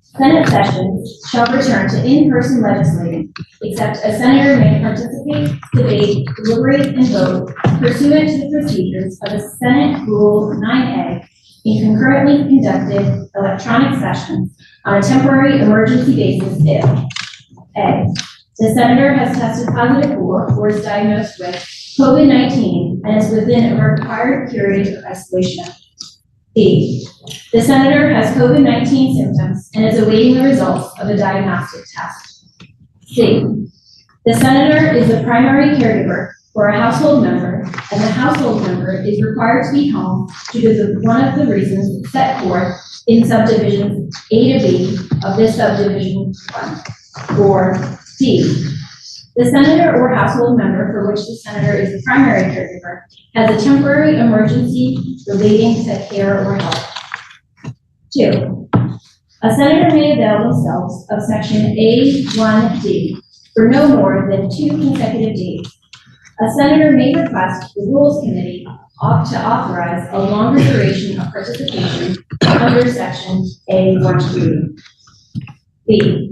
Senate sessions shall return to in-person legislating, except a senator may participate, debate, deliberate, and vote pursuant to the procedures of the Senate Rule 9A in concurrently conducted electronic sessions on a temporary emergency basis if A, the senator has tested positive for or is diagnosed with COVID-19 and is within a required period of isolation. B, the senator has COVID-19 symptoms and is awaiting the results of a diagnostic test. C, the senator is the primary caregiver for a household member, and the household member is required to be home due to one of the reasons set forth in subdivisions A to B of this subdivision 1. Or D, the senator or household member for which the senator is the primary caregiver has a temporary emergency relating to care or health. 2, a senator may avail themselves of section A1D for no more than 2 consecutive days. A senator may request the Rules Committee to authorize a longer duration of participation under section A1D. B,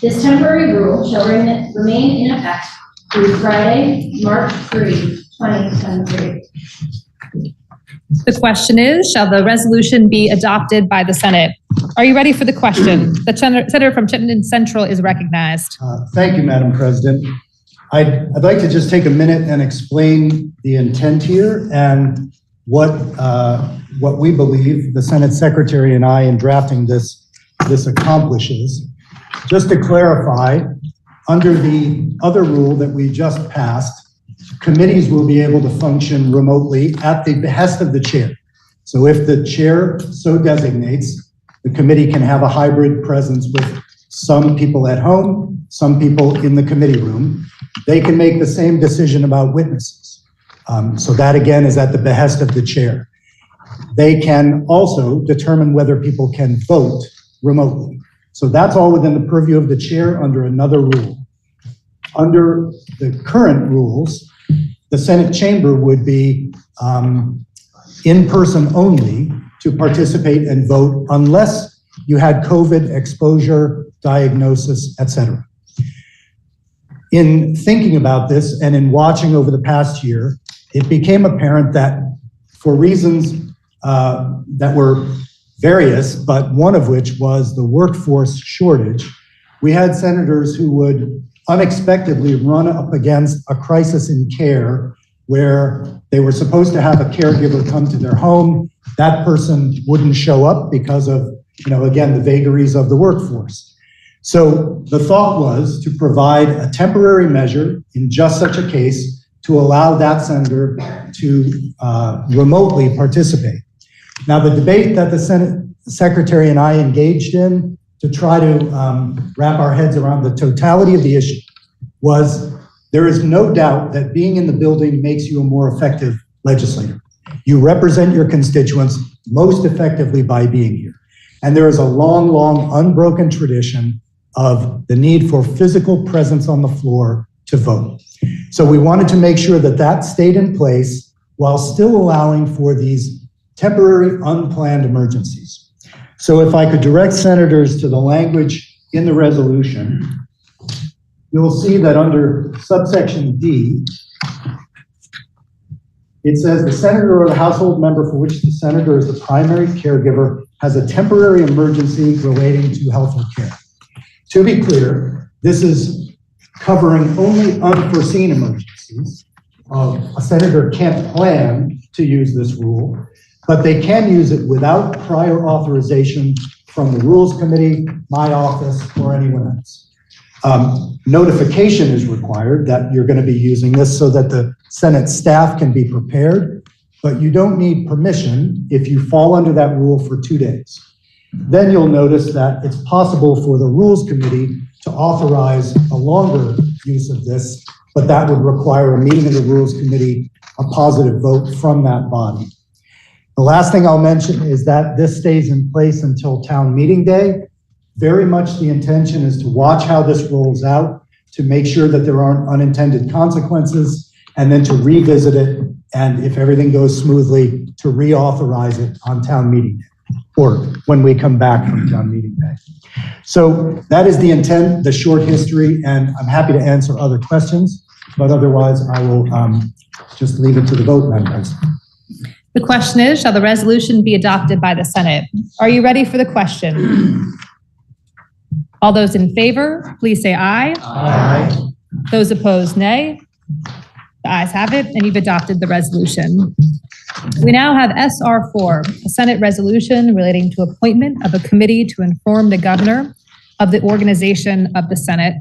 this temporary rule shall remain in effect through Friday, March 3, 2023. The question is, shall the resolution be adopted by the Senate? Are you ready for the question? The senator from Chittenden Central is recognized. Thank you, Madam President. I'd like to just take a minute and explain the intent here and what we believe the Senate Secretary and I in drafting this accomplishes. Just to clarify, under the other rule that we just passed, committees will be able to function remotely at the behest of the chair. So if the chair so designates, the committee can have a hybrid presence with some people at home, some people in the committee room. They can make the same decision about witnesses. So that again is at the behest of the chair. They can also determine whether people can vote remotely. So that's all within the purview of the chair under another rule. Under the current rules, the Senate chamber would be in person only to participate and vote unless you had COVID exposure, diagnosis, etc. In thinking about this and in watching over the past year, it became apparent that for reasons that were various, but one of which was the workforce shortage, we had senators who would unexpectedly run up against a crisis in care where they were supposed to have a caregiver come to their home. That person wouldn't show up because of, again, the vagaries of the workforce. So the thought was to provide a temporary measure in just such a case to allow that senator to remotely participate. Now, the debate that the Senate Secretary and I engaged in to try to wrap our heads around the totality of the issue was there is no doubt that being in the building makes you a more effective legislator. You represent your constituents most effectively by being here. And there is a long, long unbroken tradition of the need for physical presence on the floor to vote. So we wanted to make sure that that stayed in place while still allowing for these temporary unplanned emergencies. So if I could direct senators to the language in the resolution, you'll see that under subsection D, it says the senator or the household member for which the senator is the primary caregiver has a temporary emergency relating to health or care. To be clear, this is covering only unforeseen emergencies. A senator can't plan to use this rule, but they can use it without prior authorization from the Rules Committee, my office, or anyone else. Notification is required that you're going to be using this so that the Senate staff can be prepared, but you don't need permission if you fall under that rule for 2 days. Then you'll notice that it's possible for the Rules Committee to authorize a longer use of this, but that would require a meeting of the Rules Committee, a positive vote from that body. The last thing I'll mention is that this stays in place until town meeting day. Very much the intention is to watch how this rolls out, to make sure that there aren't unintended consequences, and then to revisit it, and if everything goes smoothly, to reauthorize it on town meeting day, or when we come back from town meeting day. So that is the intent, the short history, and I'm happy to answer other questions, but otherwise I will just leave it to the vote, Madam President. The question is, shall the resolution be adopted by the Senate? Are you ready for the question? All those in favor, please say aye. Aye. Those opposed, nay. The ayes have it, and you've adopted the resolution. We now have SR4, a Senate resolution relating to appointment of a committee to inform the governor of the organization of the Senate,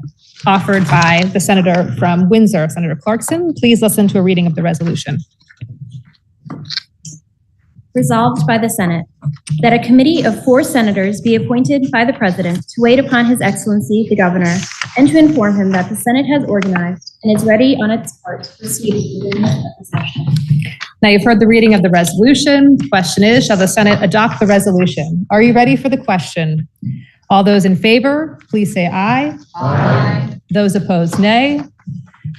offered by the senator from Windsor, Senator Clarkson. Please listen to a reading of the resolution. Resolved by the Senate that a committee of 4 senators be appointed by the President to wait upon His Excellency the Governor and to inform him that the Senate has organized and is ready on its part to proceed with the business of the session. Now you've heard the reading of the resolution. The question is, shall the Senate adopt the resolution? Are you ready for the question? All those in favor, please say aye. Aye. Those opposed, nay.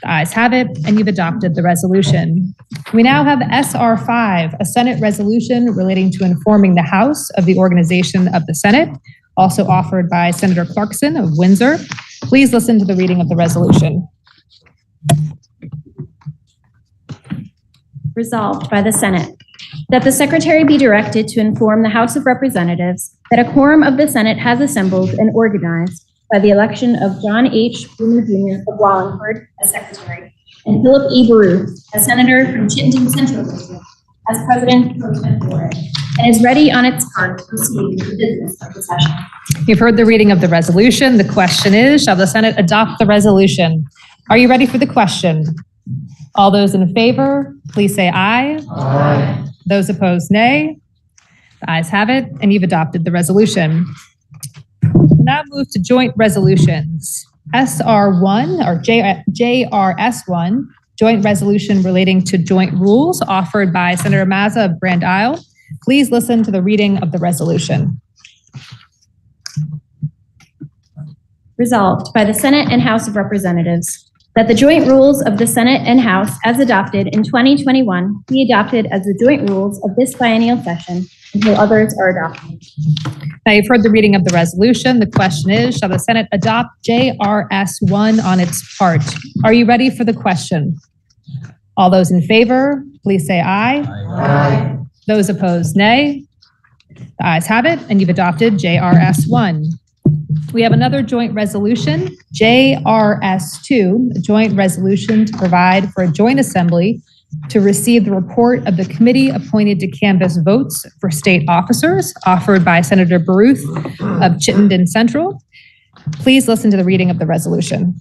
The ayes have it, and you've adopted the resolution. We now have SR5, a Senate resolution relating to informing the House of the organization of the Senate, also offered by Senator Clarkson of Windsor. Please listen to the reading of the resolution. Resolved by the Senate that the Secretary be directed to inform the House of Representatives that a quorum of the Senate has assembled and organized by the election of John H. Boomer Jr. of Wallingford as Secretary and Philip E. Baruth as Senator from Chittenden Central District as President pro tempore and is ready on its part to proceed with the business of the session. You've heard the reading of the resolution. The question is, shall the Senate adopt the resolution? Are you ready for the question? All those in favor, please say aye. Aye. Those opposed, nay. The ayes have it, and you've adopted the resolution. We'll now move to joint resolutions. SR1 or JRS1, joint resolution relating to joint rules offered by Senator Mazza of Grand Isle. Please listen to the reading of the resolution. Resolved by the Senate and House of Representatives that the joint rules of the Senate and House as adopted in 2021 be adopted as the joint rules of this biennial session until others are adopted. Now you've heard the reading of the resolution. The question is, shall the Senate adopt JRS1 on its part? Are you ready for the question? All those in favor, please say aye. Aye. Those opposed, nay. The ayes have it, and you've adopted JRS1. We have another joint resolution, JRS2, a joint resolution to provide for a joint assembly to receive the report of the committee appointed to canvass votes for state officers, offered by Senator Baruth of Chittenden Central. Please listen to the reading of the resolution.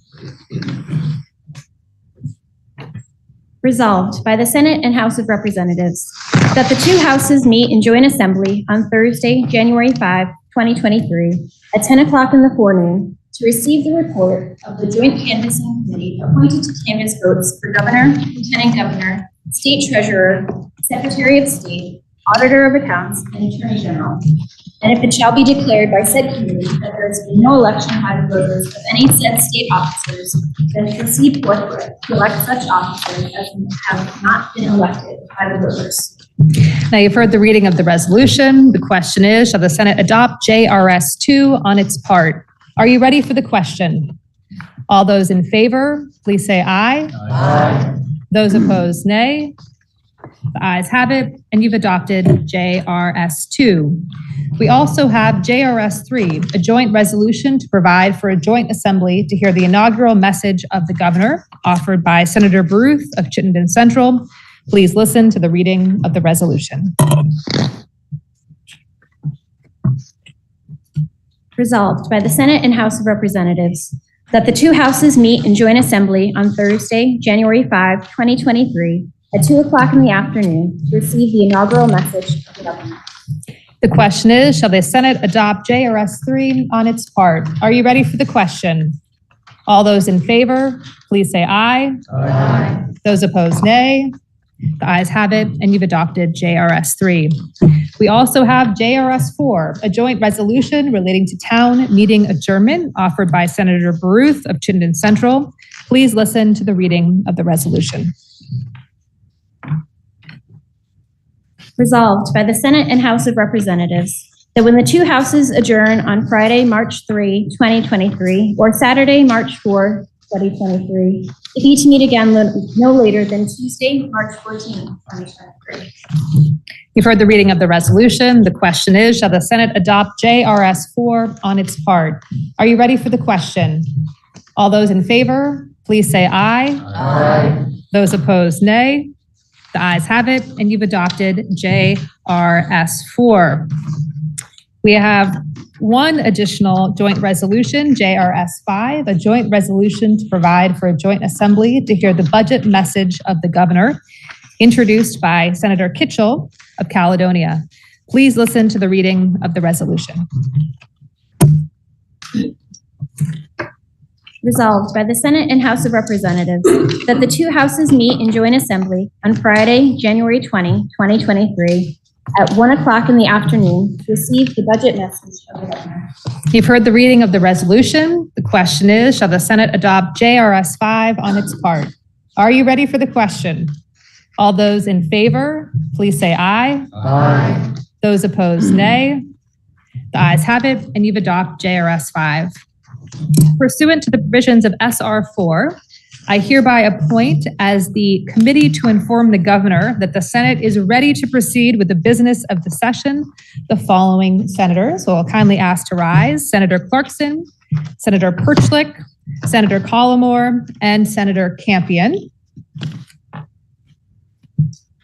Resolved by the Senate and House of Representatives that the two houses meet in joint assembly on Thursday, January 5, 2023, at 10 o'clock in the forenoon to receive the report of the joint canvassing committee appointed to canvass votes for governor, lieutenant governor, state treasurer, secretary of state, auditor of accounts, and attorney general. And if it shall be declared by said committee that there has been no election by the voters of any said state officers, then proceed forthwith to elect such officers as have not been elected by the voters. Now you've heard the reading of the resolution. The question is, shall the Senate adopt JRS2 on its part? Are you ready for the question? All those in favor, please say aye. Aye. Those opposed, nay. The ayes have it, and you've adopted JRS2. We also have JRS3, a joint resolution to provide for a joint assembly to hear the inaugural message of the governor, offered by Senator Baruth of Chittenden Central. Please listen to the reading of the resolution. Resolved by the Senate and House of Representatives that the two houses meet in joint assembly on Thursday, January 5, 2023, at 2 o'clock in the afternoon to receive the inaugural message of the governor. The question is, shall the Senate adopt JRS3 on its part? Are you ready for the question? All those in favor, please say aye. Aye. Those opposed, nay. The ayes have it, and you've adopted JRS 3. We also have JRS 4, a joint resolution relating to town meeting adjournment offered by Senator Baruth of Chittenden Central. Please listen to the reading of the resolution. Resolved by the Senate and House of Representatives that when the two houses adjourn on Friday, March 3, 2023, or Saturday, March 4, 2023, they need to meet again no later than Tuesday, March 14, 2023. You've heard the reading of the resolution. The question is, shall the Senate adopt JRS 4 on its part? Are you ready for the question? All those in favor, please say aye. Aye. Those opposed, nay. The ayes have it, and you've adopted JRS 4. We have one additional joint resolution, JRS 5, a joint resolution to provide for a joint assembly to hear the budget message of the governor, introduced by Senator Kitchell of Caledonia. Please listen to the reading of the resolution. Resolved by the Senate and House of Representatives that the two houses meet in joint assembly on Friday, January 20, 2023, at 1 o'clock in the afternoon to receive the budget message of the governor. You've heard the reading of the resolution. The question is, shall the Senate adopt JRS 5 on its part? Are you ready for the question? All those in favor, please say aye. Aye. Those opposed, nay. The ayes have it, and you've adopted JRS 5. Pursuant to the provisions of SR 4, I hereby appoint as the committee to inform the governor that the Senate is ready to proceed with the business of the session the following senators. So I'll kindly ask to rise: Senator Clarkson, Senator Perchlik, Senator Collmore, and Senator Campion.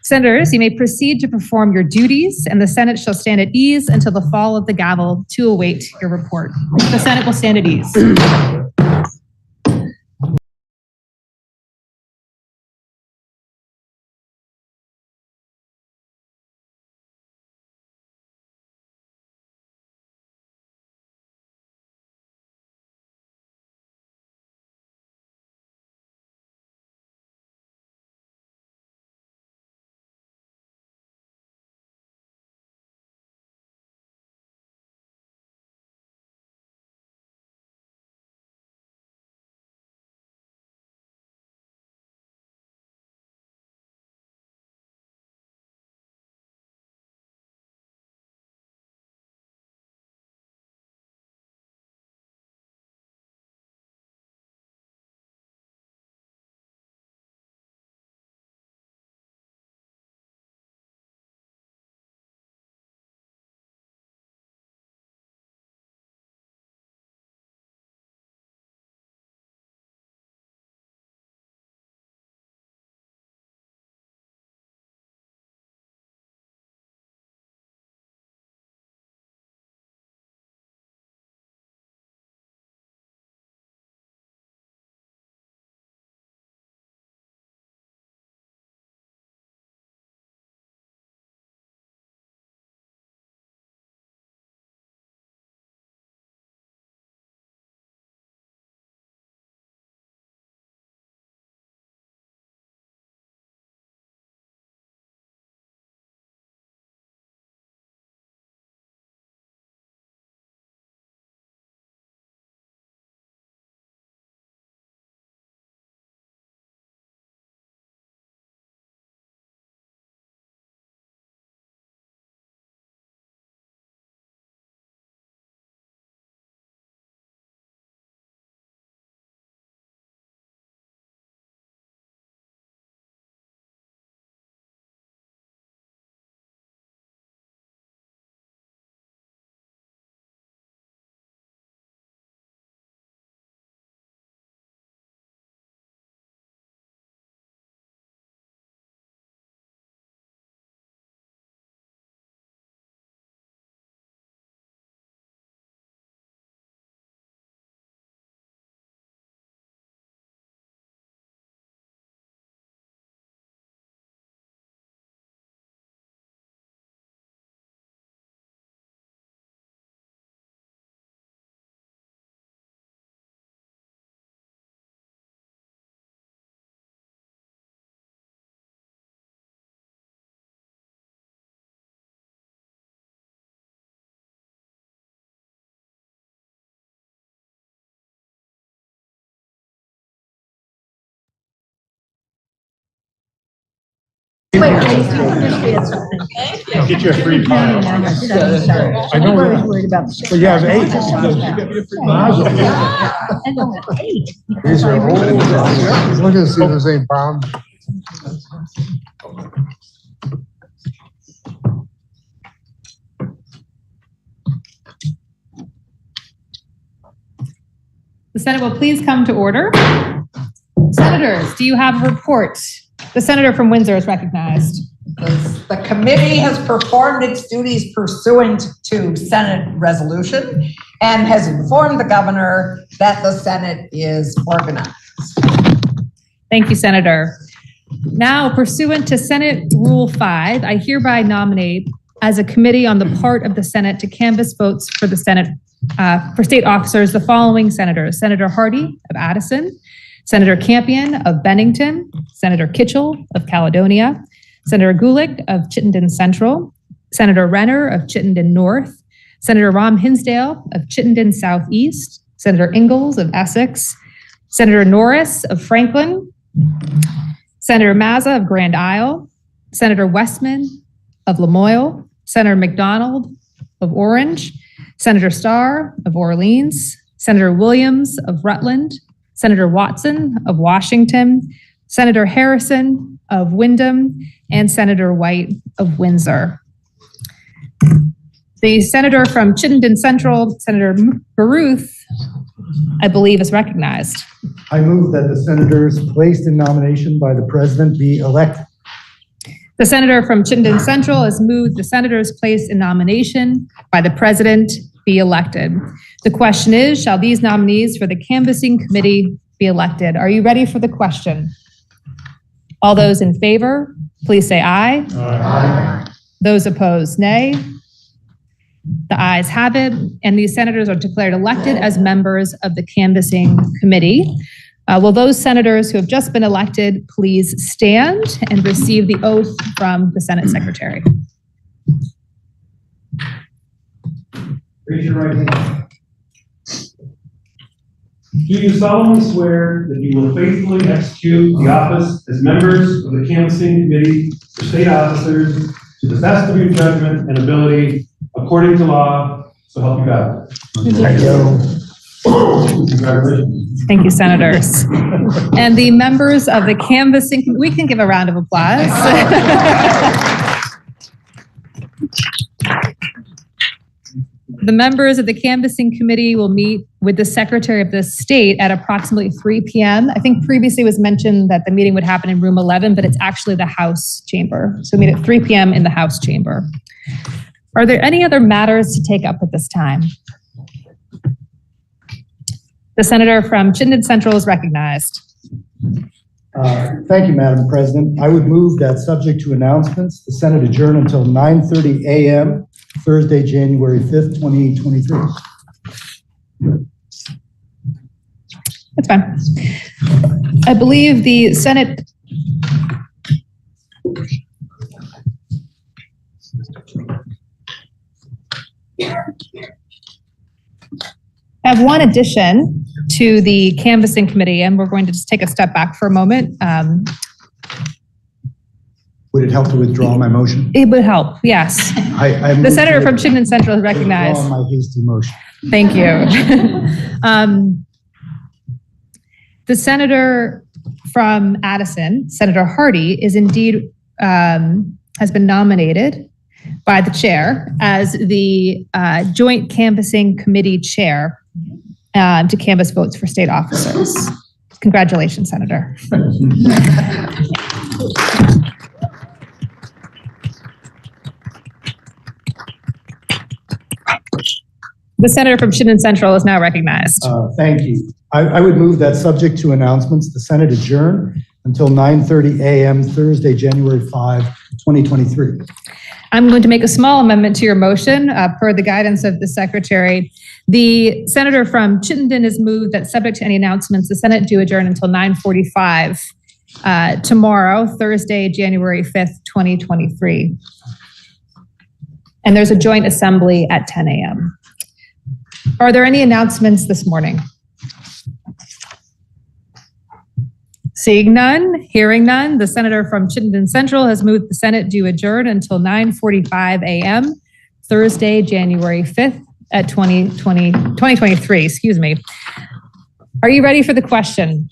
Senators, you may proceed to perform your duties, and the Senate shall stand at ease until the fall of the gavel to await your report. The Senate will stand at ease. Get you a free pile. I know. Worried about the. Well, you have 8. These are old. Look and see if there's any bomb. The Senate will please come to order. Senators, do you have a report? The senator from Windsor is recognized. The committee has performed its duties pursuant to Senate resolution and has informed the governor that the Senate is organized. Thank you, Senator. Now, pursuant to Senate Rule 5, I hereby nominate as a committee on the part of the Senate to canvass votes for the Senate for state officers the following senators: Senator Hardy of Addison, Senator Campion of Bennington, Senator Kitchell of Caledonia, Senator Gulick of Chittenden Central, Senator Renner of Chittenden North, Senator Rom Hinsdale of Chittenden Southeast, Senator Ingalls of Essex, Senator Norris of Franklin, Senator Mazza of Grand Isle, Senator Westman of Lamoille, Senator McDonald of Orange, Senator Starr of Orleans, Senator Williams of Rutland, Senator Watson of Washington, Senator Harrison of Windham, and Senator White of Windsor. The senator from Chittenden Central, Senator Baruth, I believe, is recognized. I move that the senators placed in nomination by the president be elected. The senator from Chittenden Central has moved the senators placed in nomination by the president be elected. The question is, shall these nominees for the canvassing committee be elected? Are you ready for the question? All those in favor, please say aye. Aye. Those opposed, nay. The ayes have it, and these senators are declared elected as members of the canvassing committee. Will those senators who have just been elected please stand and receive the oath from the Senate Secretary? Raise your right hand. Do you solemnly swear that you will faithfully execute the office as members of the canvassing committee for state officers to the best of your judgment and ability, according to law, so help you God? Thank you. Congratulations. Thank you, senators. And the members of the canvassing, we can give a round of applause. The members of the canvassing committee will meet with the Secretary of the State at approximately 3 p.m. I think previously it was mentioned that the meeting would happen in room 11, but it's actually the House chamber. So meet at 3 p.m. in the House chamber. Are there any other matters to take up at this time? The senator from Chittenden Central is recognized. Thank you, Madam President. I would move that, subject to announcements, the Senate adjourn until 9:30 a.m. Thursday, January 5th, 2023. That's fine. I believe the Senate I have one addition to the canvassing committee, and we're going to just take a step back for a moment. Would it help to withdraw my motion? It would help, yes. I The senator from Chittenden Central is recognized. Withdraw my hasty motion. Thank you. The senator from Addison, Senator Hardy, is indeed has been nominated by the chair as the joint canvassing committee chair to canvass votes for state officers. Congratulations, Senator. The senator from Chittenden Central is now recognized. Thank you. I would move that, subject to announcements, the Senate adjourn until 9:30 a.m. Thursday, January 5, 2023. I'm going to make a small amendment to your motion per the guidance of the secretary. The senator from Chittenden has moved that, subject to any announcements, the Senate do adjourn until 9:45 tomorrow, Thursday, January 5th, 2023. And there's a joint assembly at 10 a.m. Are there any announcements this morning? Seeing none, hearing none, the senator from Chittenden Central has moved the Senate to adjourn until 9:45 a.m. Thursday, January 5th at 2023, excuse me. Are you ready for the question?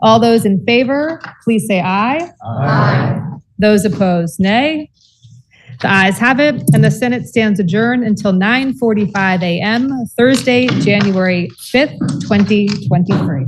All those in favor, please say aye. Aye. Those opposed, nay. The ayes have it, and the Senate stands adjourned until 9:45 a.m. Thursday, January 5th, 2023.